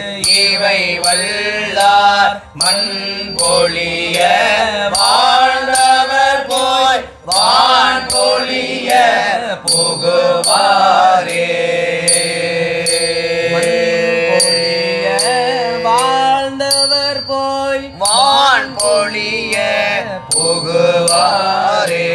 இவை வல்லார் மண் பொழிய வாழ்ந்தவர் போய் வான் பொழிய புகுவாரே வாழ்ந்தவர் போய் வான் பொழிய புகுவாரே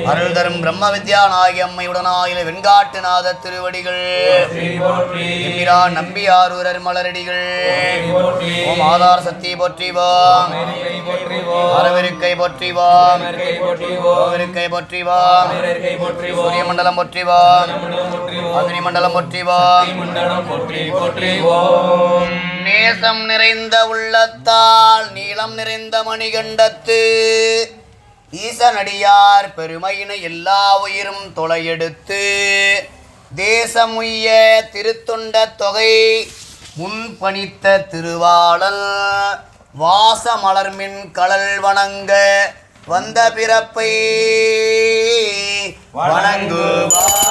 அருள் தரும் பிரம்ம வித்யா நாயகி அம்மையுடனாயில வெண்காட்டு நாத திருவடிகள் எம்பிரான் நம்பியாரூரர் மலரடிகள் ஓம் ஆதார சக்தி போற்றிவோம் அரவிருக்கை போற்றிவோம் இருக்கை போற்றிவோம் சூரிய மண்டலம் போற்றிவோம் அக்னி மண்டலம் போற்றிவோம் நேசம் நிறைந்த உள்ளத்தால் நீளம் நிறைந்த மணிகண்டத்து ஈசனடியார் பெருமையினை எல்லா உயிரும் தொலையெடுத்து தேசமுய்ய திருத்தொண்ட தொகை முன்பணித்த திருவாளல் வாசமலர்மின் கடல் வணங்க வந்த பிறப்பை வணங்குவார்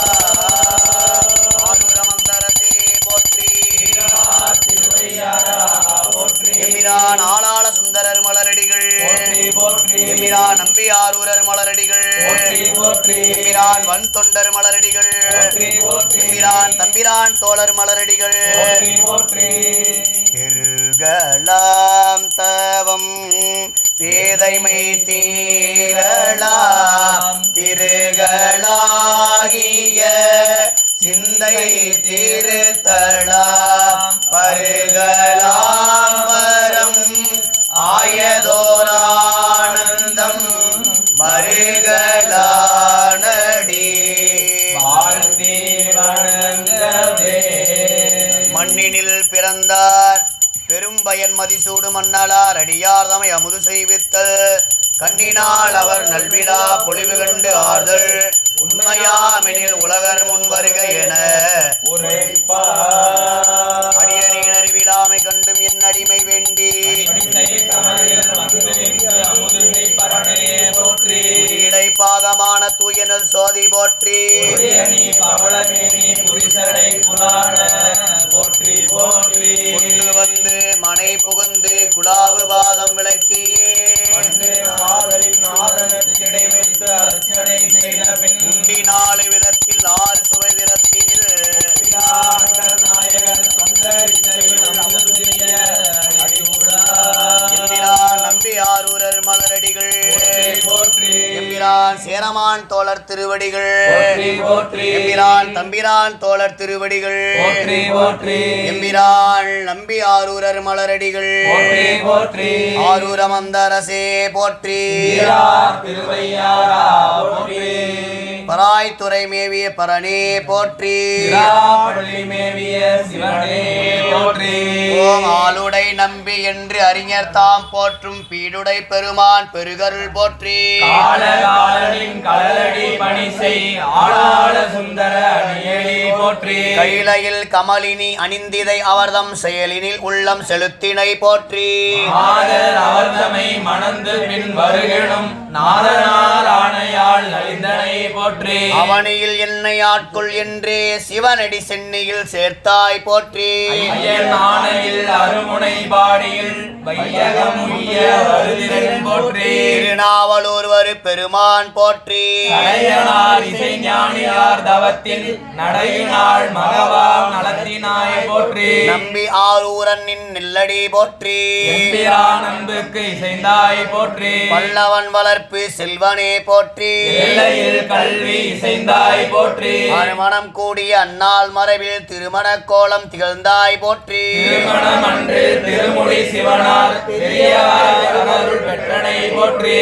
எம்பிரான் ஆளாள சுந்தரர் மலரடிகள் எம்பிரான் நம்பியாரூரர் மலரடிகள் எம்பிரான் வன் தொண்டர் மலரடிகள் எம்பிரான் தம்பிரான் தோழர் மலரடிகள் திருகலாம் தவம் பேதைமை தீரலாம் திருகளாகிய சிந்தை திருத்தலாம் பருகலாம் வரம் ஆயதோரானந்தம் மருகலானடி வாழ்த்தி வணங்கவே மண்ணினில் பிறந்தார் பெரும்பயன் மதிசூடு மன்னலார் அடியார் தமை அமுது செய்வித்தல் கண்ணினால் அவர் நல்விழா பொலிவு கண்டு ஆறுதல் உண்மையாமெனில் உலகர் முன் வருக என அடியனின் அறிவிலாமை கண்டும் என் அடிமை வேண்டி இடை பாகமான தூயனல் சோதி போற்றி திருவடிகள் போற்றி போற்றி எம்பிரான் தம்பிரான் தோழர் திருவடிகள் போற்றி போற்றி எம்பிரான் நம்பி ஆரூரர் மலரடிகள் போற்றி போற்றி ஆரூரமந்தரசே போற்றி ஈரார் திருவையாரா போற்றி பராய்த்துறை மேவிய பரணே போற்றி திராப்பள்ளி மேவிய சிவனே போற்றி ஓம் ஆளுடை நம்பி என்று அறிஞர் தாம் போற்றும் பீடுடை பெருமான் பெருகருள் போற்றி காலகாலனின் கலலடி பணி செய் ஆளாள சுந்தர அணியடி போற்றி கைலையில் கமலினி அணிந்திதை அவர்தம் செயலினில் உள்ளம் செலுத்தினை போற்றி மாதர் அவர்தமை மணந்து பின் வருகினும் நாதனால் ஆணையால் நலிந்தனை போற்றி அவனியில் என்னை ஆட்கொள் என்றே சிவனடி சென்னியில் சேர்த்தாய் போற்றி ஐயன் ஆணையில் அருமுனை பாடியில் வையகம் உய்ய வருதிரன் போற்றி திருநாவலூர் வரு பெருமான் போற்றி கலையனார் இசைஞானியார் தவத்தில் நடையினாள் மகவாம் நலத்தினாய் போற்றி நம்பி ஆரூரனின் நெல்லடி போற்றி எம்பிரான் அன்புக்கு இசைந்தாய் போற்றி பல்லவன் வளர்ப்பு செல்வனே போற்றி எல்லையில் கல்வி இசைந்தாய் போற்றி மறுமணம் கூடிய அந்நாள் மரபில் திருமண கோலம் திகழ்ந்தாய் போற்றி திருமணம் அன்று திருமுடி சிவனார் பெரியவர் பெற்றனை போற்றி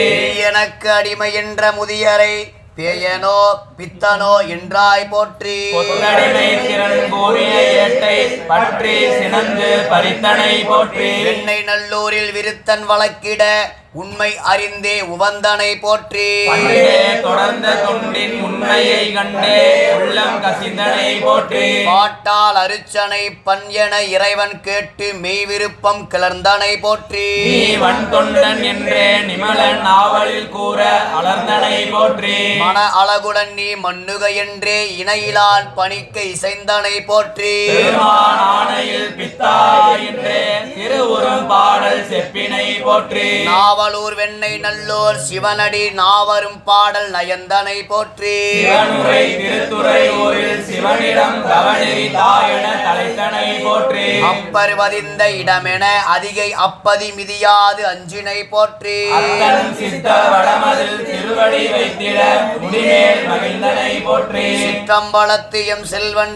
எனக்கு அடிமை என்ற முதியரை பேயனோ பித்தனோ என்றாய் போற்றி பொத்தடிமை திறன் கூறிய ஏட்டை பற்றி சினந்து பறித்தனை போற்றி வெண்ணை நல்லூரில் விருத்தன் வழக்கிட உண்மை அறிந்தே உவந்தனை போற்றி பண்டிலே தொடர்ந்த தொண்டின் உண்மையை கண்டே உள்ளம் கசிந்தனை போற்றி பாட்டால் அருச்சனை பண் என இறைவன் கேட்டு மெய் விருப்பம் கிளர்ந்தனை போற்றி நீ வன் தொண்டன் என்றே நிமலன் ஆவலில் கூற அலர்ந்தனை போற்றி மன அழகுடன் நீ மண்ணுக என்றே இணையிலான் பணிக்க இசைந்தனை போற்றி பெருமான் ஆணையில் பித்தா என்றே திருவுரும் பாடல் செப்பினை போற்றி நாவலூர் வெண்ணை நல்லோர் சிவனடி நாவரும் பாடல் நயந்தனை போற்றி சிவனுரை திருத்துறை ஊரில் சிவனிடம் தவநெறி தாயென தலைத்தனை போற்றி அப்பர் வதிந்த இடமென அதிகை அப்பதி மிதியாது அஞ்சினை போற்றி அத்தன் சித்த வடமதில் திருவடி வைத்திட முடிமேல் மகிழ்ந்தனை போற்றி சிற்றம்பலத்து எம் செல்வன்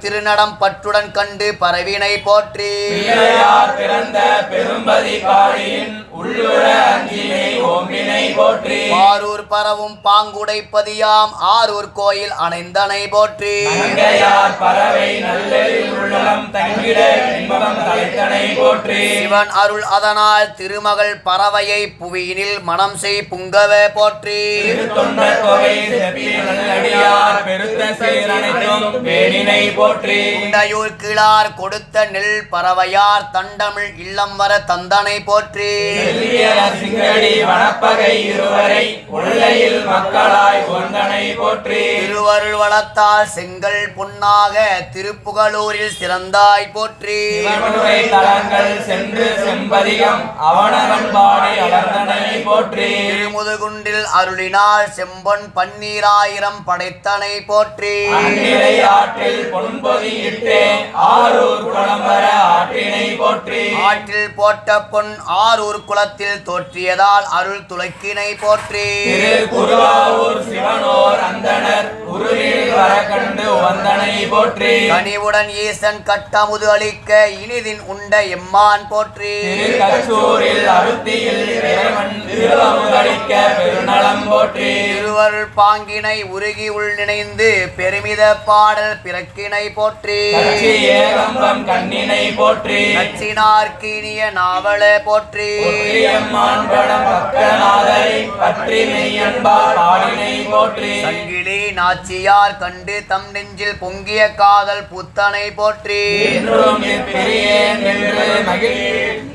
திருநடம் பற்றுடன் கண்டு பரவினை போற்றி பிள்ளையார் பிறந்த பெரும்பதி காளியின் உள்ளுர அஞ்சினை ஓம்பினை போற்றி ஆரூர் பரவும் பாங்குடைப்பதியாம் ஆரூர் கோயில் அணைந்தனை போற்றி மங்கையார் பறவை நல்லெழில் உள்ளம் தங்கிட இன்பம் தலைத்தனை போற்றி சிவன் அருள் அதனால் திருமகள் பறவையை புவியினில் மனம் செய் புங்கவே போற்றி திருத்தொண்ட தொகை செப்பி நல்லடியார் பெருத்த சீரனைத்தும் பேணினை போற்றி உண்டையூர் கிளார் கொடுத்த நெல் பறவையார் தண்டமிழ் இல்லம் வர தந்தனை போற்றி செல்வியர் சிங்கடி வனப்பகை இருவரை உள்ளையில் மக்களாய் உந்தனை போற்றி திருவருள் வளத்தால் செங்கல் பொன்னாக திருப்புகலூரில் சிறந்தாய் போற்றி சிவனுரை தலங்கள் சென்று செம்பதிகம் அவனவன் பாடி அலர்ந்தனை போற்றி திருமுதுகுன்றில் அருளினால் செம்பொன் பன்னீராயிரம் படைத்தனை போற்றி அந்நிலை ஆற்றில் பொன்பொதி இட்டே ஆரூர் குளம்பர ஆற்றினை போற்றி ஆற்றில் போட்ட பொன் ஆரூர் குளத்தில் தோற்றியதால் அருள் துளக்கினை போற்றி திரு குருவாவூர் சிவனோர் அந்தனர் குருவில் வர கண்டு வந்தனை போற்றி கனிவுடன் ஈசன் கட்டமுது அளிக்க இனிதின் உண்ட எம்மான் போற்றி திரு கச்சூரில் அருத்தியில் இறைவன் திருவமுதளிக்க பெருநலம் போற்றி திருவருள் பாங்கினை உருகி உள் நினைந்து பெருமித பாடல் பிறக்கினை போற்றி கட்சி ஏகம்பம் கண்ணினை போற்றி நச்சினார்க்கு இனிய நாவல போற்றி ஒற்றியம்மான் படம் பக்கநாதரை பற்றி மெய்யன்பால் பாடினை போற்றி சங்கிலி நாச்சியார் கண்டு தம் நெஞ்சில் பொங்கிய காதல் புத்தனை போற்றி என்றும் பிரியேன் என்று மகிழ்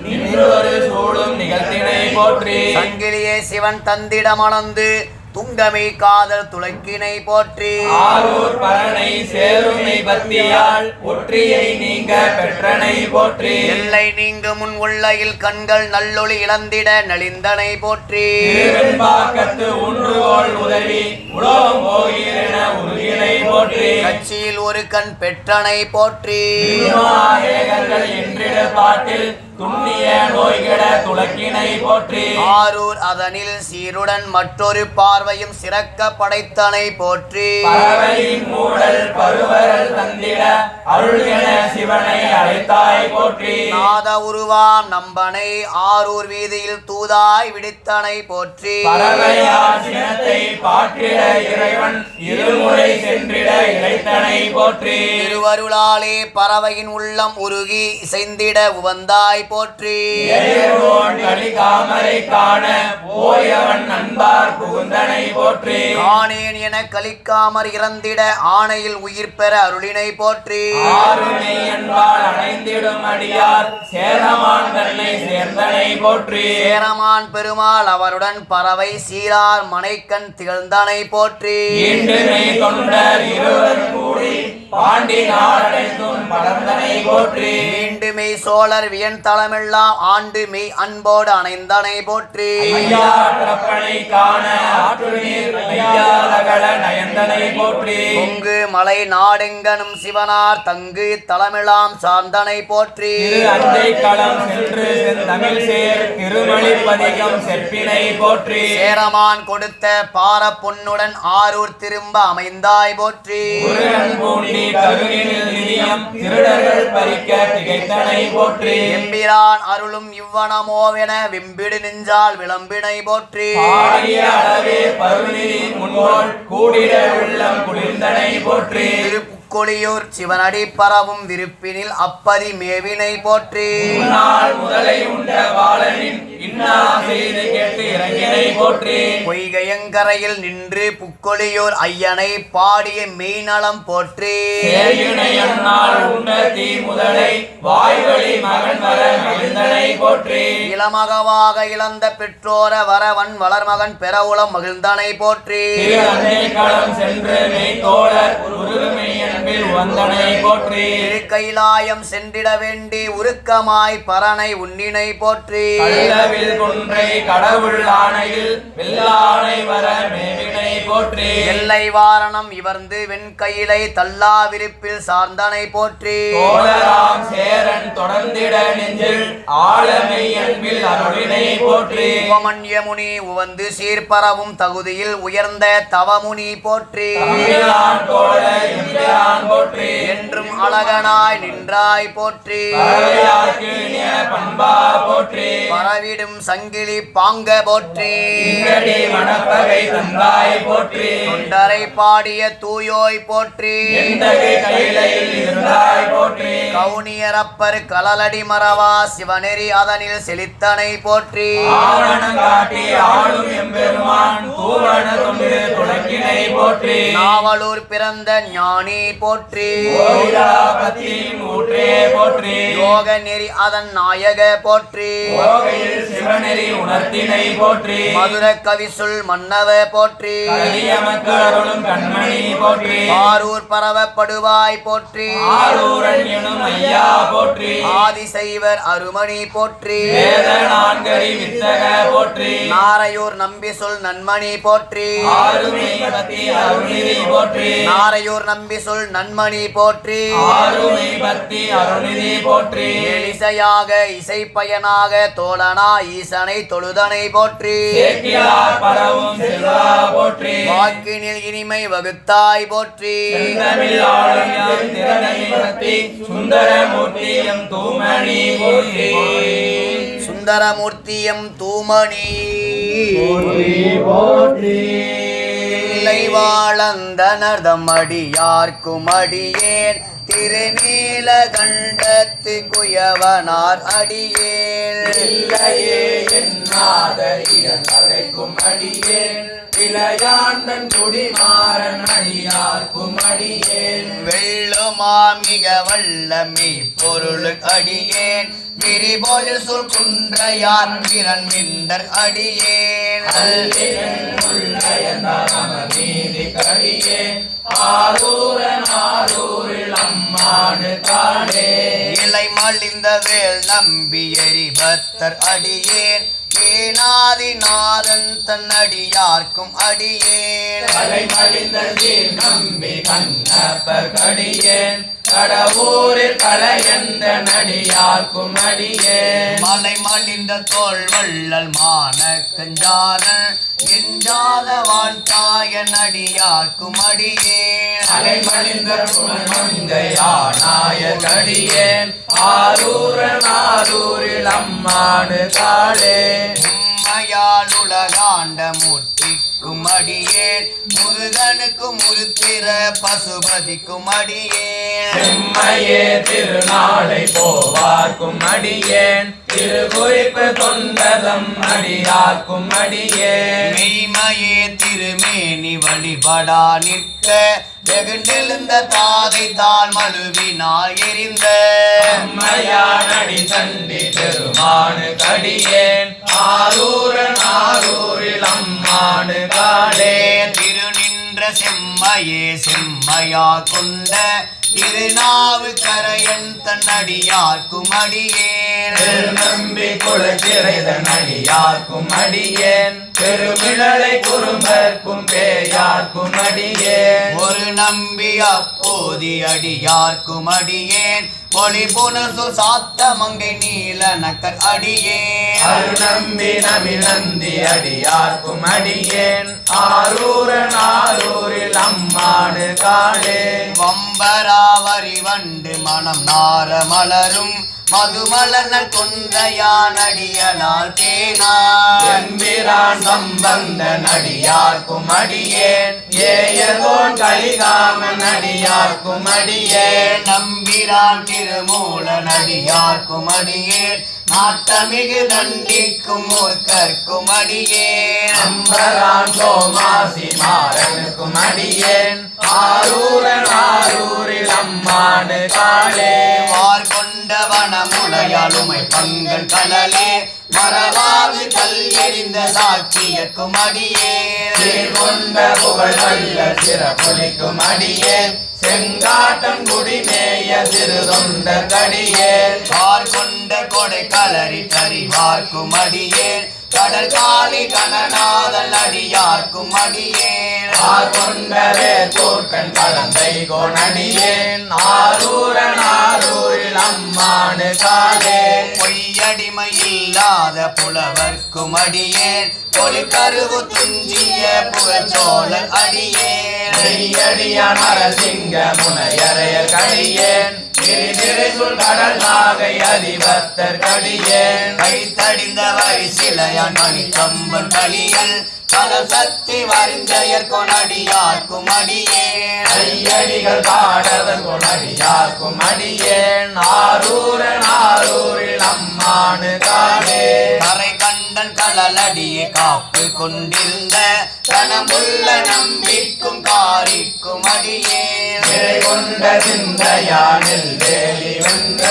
நின்றொரு சூடும் நிகழ்த்தினை போற்றி சங்கிலியே சிவன் தந்திடமணந்து துங்கமை காதல் துளக்கினை போற்றி ஆரூர் பரணை சேருமை பத்தியால் ஒற்றியை நீங்க பெற்றனை போற்றி எல்லை நீங்க முன் உள்ளையில் கண்கள் நல்லொளி இழந்திட நலிந்தனை போற்றி திருவெண்பாக்கத்து ஊன்றுகோல் உதவி உலோகம் போகிறென உருகினை போற்றி கட்சியில் ஒரு கண் பெற்றனை போற்றி திருமாலேகர்கள் துதிகள் என்றிட பாட்டில் துண்ணிய நோய்கட துளக்கினை போற்றி. ஆரூர் அதனில் சீருடன் மற்றொரு பார்வையும் சிறக்க படைத்தனை போற்றி. பறவையின் மூடல் பருவரல் தந்திட அருள் என சிவனை அழைத்தாய் போற்றி. நாத உருவாம் நம்பனை ஆரூர் வீதியில் தூதாய் விடுத்தனை போற்றி. பறவையார் சினத்தை பாற்றிட இறைவன் இருமுறை சென்றிட இழைத்தனை போற்றி. திருவருளாலே பறவையின் உள்ளம் உருகி இசைந்திட உவந்தாய் போற்றி. ஏரோன் கலிகாமரை காண போயவன் நண்பார் புகுந்தனை போற்றி. காணேன் என கலிக்காமற் இறந்திட ஆணையில் உயிர் பெற அருளினை போற்றி. ஆறுமை என்பால் அணைந்திடும் அடியார் சேரமான் தன்னை சேர்ந்தனை போற்றி. சேரமான் பெருமாள் அவருடன் பறவை சீரார் மனைக்கண் திகழ்ந்தனை போற்றி. ஈண்டுமை தொண்டர் இருவர் கூடி பாண்டி நாடனைத்தும் படர்ந்தனை போற்றி. மீண்டுமை சோழர் வியன் தளமெல்லாம் ஆண்டு மெய் அன்போடு அணைந்தனை போற்றி. ஐயாற்றப்பனை காண ஆற்று நீர் ஐயாலகல நயந்தனை போற்றி. பொங்கு மலை நாடெங்கனும் சிவனார் தங்கு தளமெல்லாம் சார்ந்தனை போற்றி. திரு அஞ்சை களம் சென்று செந்தமிழ் சேர் திருமணிப்பதிகம் செப்பினை போற்றி. சேரமான் கொடுத்த பார பொன்னுடன் ஆரூர் திரும்ப அமைந்தாய் போற்றி. முருகன் பூண்டி கருவினில் நிதியம் திருடர்கள் பறிக்க திகைத்தனை போற்றி. எம்பிரான் அருளும் இவ்வனமோவென விம்பிடு நெஞ்சால் விளம்பினை போற்றி. பாடிய அளவே பருநிதி முன்போல் கூடிட உள்ளம் குளிர்ந்தனை போற்றி. திருப்புக்கொழியூர் சிவனடி பரவும் விருப்பினில் அப்பதி மேவினை போற்றி. முன்னாள் முதலை உண்ட பாலனின் இன்னா செய்து கேட்டு இறங்கினை போற்றி. பொய்கையங்கரையில் நின்று புக்கொழியூர் ஐயனை பாடிய மெய்நலம் போற்றி. சேயுனை அந்நாள் உண்ட தீ முதலை வாய்வழி மகன் வர மகிழ்ந்தனை போற்றி. இளமகவாக இழந்த பெற்றோர வரவன் வளர்மகன் பெறவுளம் மகிழ்ந்தனை போற்றி. திரு அஞ்சை களம் சென்று மெய் தோழர் உருகுமை அன்பில் வந்தனை போற்றி. திருக்கைலாயம் சென்றிட வேண்டி உருக்கமாய் பரனை உன்னினை போற்றி. கள்ளவில் கொன்றை கடவுள் ஆணையில் வெள்ளாணை வர மேவினை போற்றி. எல்லை வாரணம் இவர்ந்து வெண்கையிலை தல்லா விருப்பில் சார்ந்தனை போற்றி. தோழராம் சேரன் தொடர்ந்திட நெஞ்சில் ஆழமை அன்பில் அருளினை போற்றி. உவமன்யமுனி உவந்து சீர்பரவும் தகுதியில் உயர்ந்த தவமுனி போற்றி. தம்பிரான் தோழர் எம்பிரான் போற்றி. என்றும் அழகனாய் நின்றாய் போற்றி. பறவையார்க்கு இனிய பண்பா போற்றி. பரவிடும் சங்கிலி பாங்க போற்றி. இங்கடி மணப்பகை தந்தாய் போற்றி. தொண்டரை பாடிய தூயோய் போற்றி. எந்தகை கையிலையில் இருந்தாய் போற்றி. கவுனியரப்பர் கலலடி மறவா சிவநெறி அதனில் செழித்தனை போற்றி. ஆவணம் காட்டி ஆளும் எம்பெருமான் தூவண தொண்டு துளக்கினை போற்றி. நாவலூர் பிறந்த ஞானி போற்றி. கோவிலாபத்தின் ஊற்றே போற்றி. யோக நெறி அதன் நாயக போற்றி. கோகையில் சிவநெறி உணர்த்தினை போற்றி. மதுர கவிசுல் மன்னவ போற்றி. கலியமக்கு அருளும் கண்மணி போற்றி. ஆரூர் பரவப்படுவாய் போற்றி. ஆரூரன் எனும் ஐயா போற்றி. ஆதிசைவர் அருமணி போற்றி. வேத நான்கரி வித்தக போற்றி. நாரையூர் நம்பி சொல் நன்மணி போற்றி. ஆறுமை பத்தி அருள்நிதி போற்றி. நாரையூர் நம்பி சொல் நன்மணி போற்றி. ஆறுமை பத்தி அருள்நிதி போற்றி. எலிசையாக இசைப்பயனாக தோழனா ஈசனை தொழுதனை போற்றி. சேக்கிழார் பரவும் செல்வா போற்றி. வாக்கினில் இனிமை வகுத்தாய் போற்றி. செந்தமிழ் ஆளும் எம் திறனை பத்தி சுந்தரமூர்த்தியம் தூமணி போற்றி. சுந்தரமூர்த்தியம் தூமணி போற்றி. இல்லை வாழந்தனர்தம் அடியார்க்கும் அடியேன் திருநீலகண்டத்து குயவனார் அடியேன். இல்லையே என்னாத இயற்கைக்கும் அடியேன். இளையாண்டன் குடிமாறன் அடியார்க்கும் அடியேன். வெள்ளுமா மிக வல்லமை பொருள் அடியேன். விரிபோல் சொல் குன்றையார் பிறன் மிண்டர் அடியேன். நீதி கடியேன். ஆரூரன் ஆரூரில் அம்மாடு காடே. இலை மலிந்த வேல் நம்பி எரிபத்தர் அடியேன். ஏனாதிநாதன் தன் அடியார்க்கும் அடியேன். தலை மலிந்த சீர் நம்பி கண்ணப்பர் கடியேன். கடவுரில் களையந்த நடியார்க்கும் அடியேன் மலை மலிந்த தோல் வள்ளல் மான கஞ்சாரன் எஞ்சாத வாழ்த்தாய நடியார்க்கும் அடியேன் அலைமலிந்த மங்கையானாய கடியேன் ஆரூரன் ஆரூரில் அம்மானு காளே உம்மையால் உலகாண்ட மூர்த்திக்கும் அடியேன் முருகனுக்கும் முருத்திர பசுபதிக்கும் அடியேன் செம்மையே திருநாளை போவார்க்கும் அடியேன் திருக்குறிப்பு தொண்டதம் அடியார்க்கும் அடியேன் மெய்மையே திருமேனி வழிபடா நிற்க வெகுண்டெழுந்த தாதை தான் மழுவினால் எரிந்த அம்மையானடி சண்டி பெருமானு கடியேன் ஆரூரன் ஆரூரில் அம்மானு காளே திருநின்ற செம்மையே செம்மையா கொண்ட திருநாவுக்கரையன் தன்னடியார்க்கும் அடியேன் நம்பி குலச்சிறைதன் அடியார்க்கும் அடியேன் பெருமிழலை குறும்பர்க்கும் பேயார்க்கும் அடியேன் ஒரு நம்பி அப்போதி அடியார்க்கும் அடியேன் ஒளி புனசு சாத்த மங்கை நீல நக்கர் அடியேன் அருநம்பி நந்தி அடியார்க்கும் அடியேன் ஆரூரன் ஆரூரில் அம்மானு காளே வம்பராவரி வண்டு மனம் நார மலரும் மதுமலர் கொன்றையான் அடியனால் தேனா எம்பிரான் சம்பந்த நடியார்க்கும் அடியேன் ஏயகோன் கலிகாமன் அடியார்க்கும் அடியேன் நம்பிரான் திருமூல நடியார்க்கும் அடியேன் நாட்டமிகு தண்டிக்கும் மூர்க்கர்க்கும் அடியேன் அம்பரான் சோமாசி மாறனுக்கும் அடியேன் ஆரூரன் ஆரூரில் அம்மானு காளே வார் கொண்ட வனமுலையாளுமை பங்கன் கடலே மரபாகு கல் எறிந்த சாக்கியர்க்கும் அடியேன் கொண்ட புகழ் வல்ல சிறப்புலிக்கும் அடியேன் செங்காட்டம் குடிமேய சிறுதொண்ட கடியேன் வார் கொண்ட கொடை கலரி தறிவார்க்கும் அடியேன் கடல் காளி கணநாதல் அடியார்க்கும் அடியேன் கொண்டவே தோற்கண் கலந்தை கோணடியேன் ஆரூரன் ஆரூரில் அம்மானு காளே பொய்யடிமை இல்லாத புலவர்க்கும் அடியேன் பொலி கருவு துஞ்சிய புகழ்ச்சோழன் அடியேன் நெய்யடியான் அரசிங்க முனையறைய கடியேன் திரிதிரிசுள் கடல் நாகை அதிபத்தர் கடியேன் கைத்தடிந்த வரி சிலையான் மணி கம்பன் கலியல் கடல் சக்தி வரிஞ்சயர் கொனடியார்க்கும் அடியேன் ஐயடிகள் பாடதன் கொணடியார்க்கும் அடியேன் ஆரூரன் ஆரூரில் அம்மானு காளே கரை கண்டன் கடலடியை காப்பு கொண்டிருந்த கனமுள்ள நம்பிக்கும் காரிக்கும் அடியேன் நிறை கொண்ட சிந்தையானில் வேலி வென்ற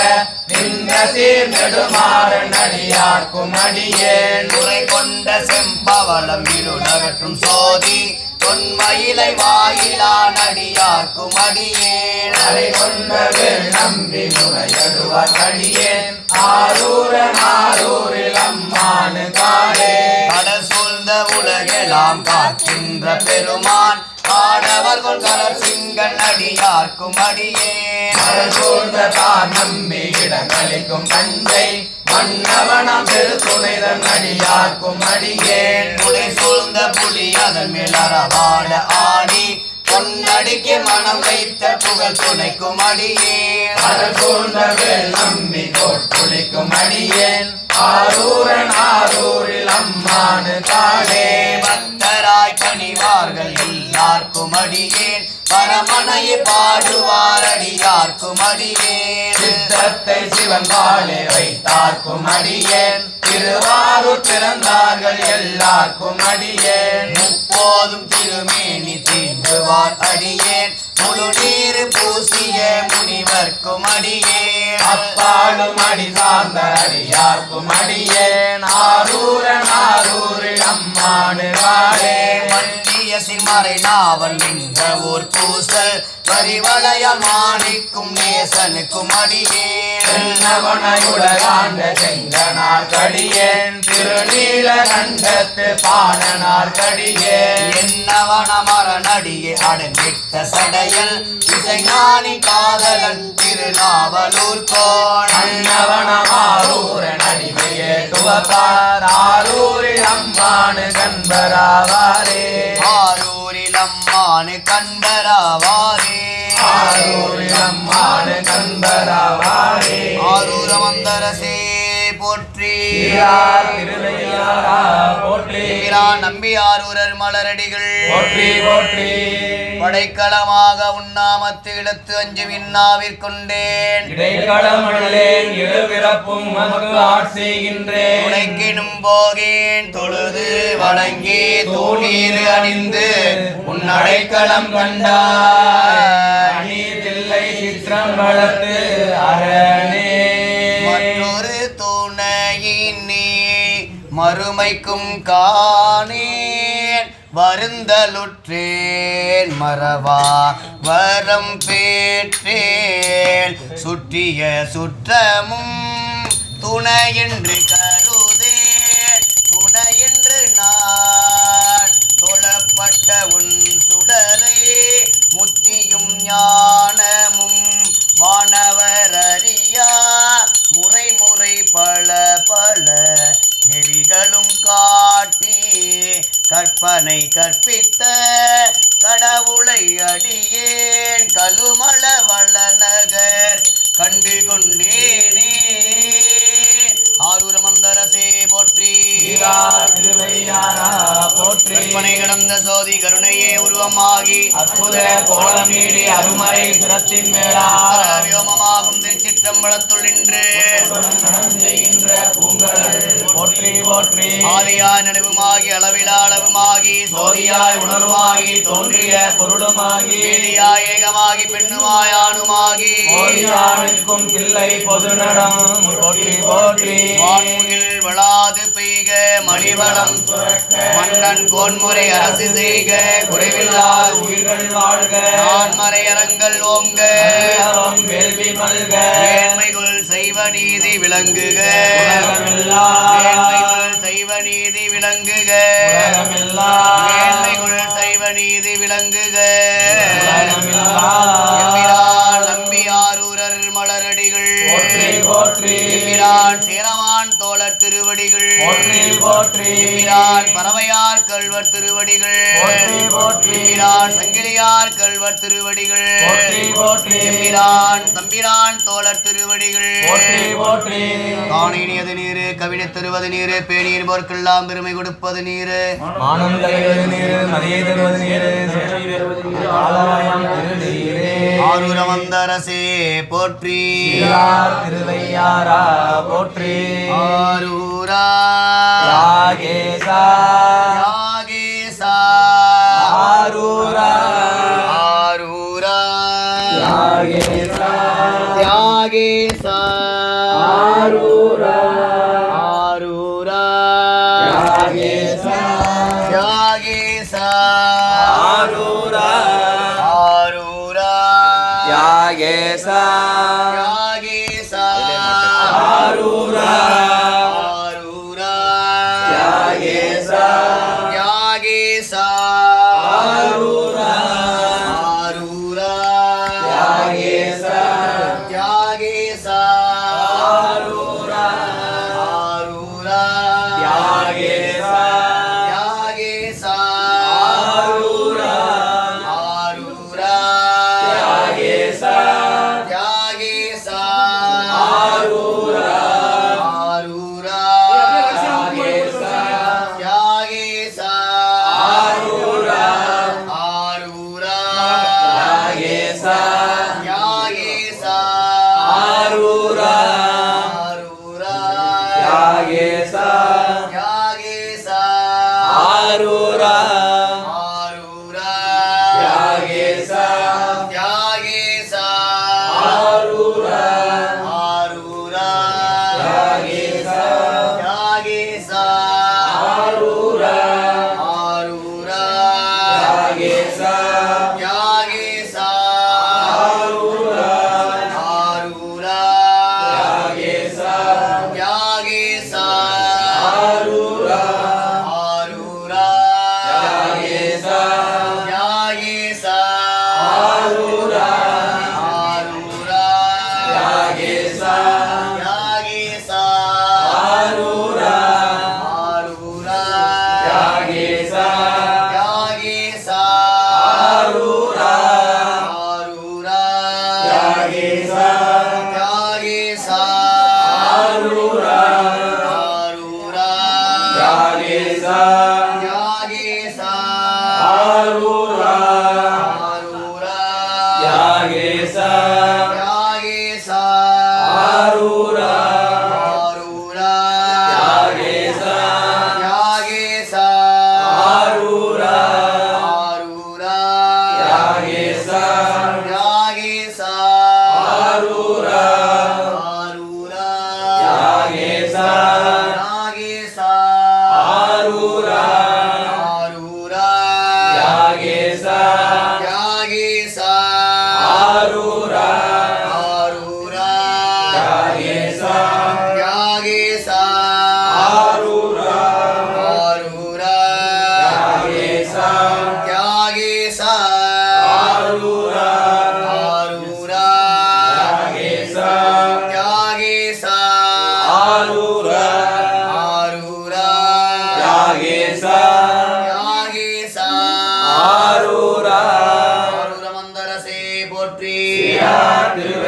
நின்ற சீர் நெடுமாறன் அடியார்க்கும் அடியேன் துறை கொண்ட செம்பவளம் இருளகற்றும் சோதி தொன்மயிலை வாயிலான் அடியார்க்கும் அடியேன் அறை கொண்ட வேல் நம்பி முறையடுவார் அடியேன் ஆரூரன் ஆரூரில் அம்மானு காளே கடல் சூழ்ந்த உலகெல்லாம் காக்கின்ற பெருமான் ஆடவர்கள் கலர் சிங்கன் அடியார்க்கும் அடியேன் சூழ்ந்த தான் நம்பி இடங்களிக்கும் தஞ்சை மன்னவனம் பெரு துணைதன் அடியார்க்கும் அடியேன் புடை சூழ்ந்த புலி அதன் மேலறவாட ஆடி பொன்னடிக்கு மனம் வைத்த புகழ் துணைக்கும் அடியேன் அதன் சூழ்ந்த வேல் நம்பி கோட்புளிக்கும் அடியேன் ஆரூரன் ஆரூரில் அம்மானு காளே பக்தராய் பணிவார்கள் எல்லார்க்கும் அடியேன் பரமனையை பாடுவார் அடியார்க்கும் அடியேன் சித்தத்தை சிவன் காலே வைத்தார்க்கும் அடியேன் திருவாரூர் பிறந்தார்கள் எல்லார்க்கும் அடியேன் முப்போதும் திருமேனி தீண்டுவார் அடியேன் முழு நீர் பூசிய முனிவர்க்கும் அடியேன் அப்பாலும் அடி சார்ந்த அடியார்க்கும் அடியேன் ஆரூரன் ஆரூரில் அம்மானு காளே மண்டிய சிறுமறை நாவல் நின்ற ஊர் பூசல் பரிவளைய மாணிக்கும் நேசனுக்கும் அடியேன் செங்கனார் கடியேன் திருநீல கண்டத்து பாடனார் கடியேன் என்னவன மரணடியே அடங்கிட்ட சடையல் இசைஞானி காதலன் திருநாவலூர் கோன் அன்னவனமாரூரன் அடிமையே துவப்பார் ஆரூரில் அம்மானு கண்பராவாரே ஆரூரில் அம்மானு கண்பராவாரே ஆரூரில் அம்மானு கண்பராவாரே ஆரூர மந்தரசே போற்றி திருவையாரா போற்றி நம்பி ஆரூரர் மலரடிகள் போற்றி போற்றி படைக்களமாக உண்ணாமத்து இழுத்து அஞ்சு விண்ணாவிற்கொண்டேன் இடைக்களமல்லேன் எழுபிறப்பும் மக்கு ஆட்செய்கின்றேன் உடைக்கினும் போகேன் தொழுது வணங்கி தூணீர் அணிந்து உன்னடைக்களம் கண்டாய் அநீதில்லை சித்திரம் வளர்த்து அரணே மற்றொரு துணையினே மறுமைக்கும் காணேன் வருந்தலுற்றேன் மறவா வரம் பேற்றேன் சுற்றிய சுற்றமும் துணையென்று கருதேன் துணையென்று நான் தொழப்பட்ட உன் சுடரை முத்தியும் ஞானமும் வானவர் அறியா முறை முறை பல பல நெறிகளும் காட்டி கற்பனை கற்பித்த கடவுளை அடியேன் கழுமல வளநகர் கண்டு கொண்டேனே ஆரூர மந்தரசே போற்றி திருவையாரா போற்றி கற்பனை கடந்த சோதி கருணையே உருவமாகி அற்புத கோலமீடி அருமறை சிரத்தின் மேலா வியோமமாகும் திருச்சிற்றம்பலத்துள் நின்று செய்கின்ற பூங்கடல் போற்றி போற்றி ஆதியாய் நடுவுமாகி அளவிலா அளவுமாகி சோதியாய் உணர்வாகி தோன்றிய பொருளுமாகி வேதியாய் ஏகமாகி பெண்ணுமாய் ஆணுமாகி ஓடியானுக்கும் பிள்ளை பொது நடம் போற்றி போற்றி வான்முகில் வளாது பெய்க மணிவளம் மன்னன் கோன்முறை அரசு செய்க குறைவில்லா உயிர்கள் வாழ்க நான்மறை அரங்கள் ஓங்க வேள்வி மல்க ஏழ்மைகுள் செய்வ நீதி விளங்குக உலகமெல்லாம் ஏழ்மைகுள் செய்வ நீதி விளங்குக உலகமெல்லாம் ஏழ்மைகுள் செய்வ நீதி விளங்குக உலகமெல்லாம் எம்பிரான் நம்பி ஆரூரர் மலரடிகள் போற்றி போற்றி எம்பிரான் சேரவான் தோழர் திருவடிகள் போற்றி போற்றி எம்பிரான் பறவையார் கல்வர் திருவடிகள் போற்றி போற்றி எம்பிரான் சங்கிலியார் கல்வர் திருவடிகள் போற்றி போற்றி எம்பிரான் தம்பிரான் தோழர் திருவடிகள் போற்றி போற்றி காணினியது நீரு கவினை தருவது நீரு பேணியின் போர்க்கெல்லாம் பெருமை கொடுப்பது நீரு மானம் தருவது நீரு மதியை தருவது நீரு ஆலயம் திருநீரே ஆரூர மந்தரசே போற்றி திருவையாரா போற்றி ஆரூரா யாகேசா யாகேசா ஆரூரா ஆரூரா யாகேசா யாகேசா ஆரூரா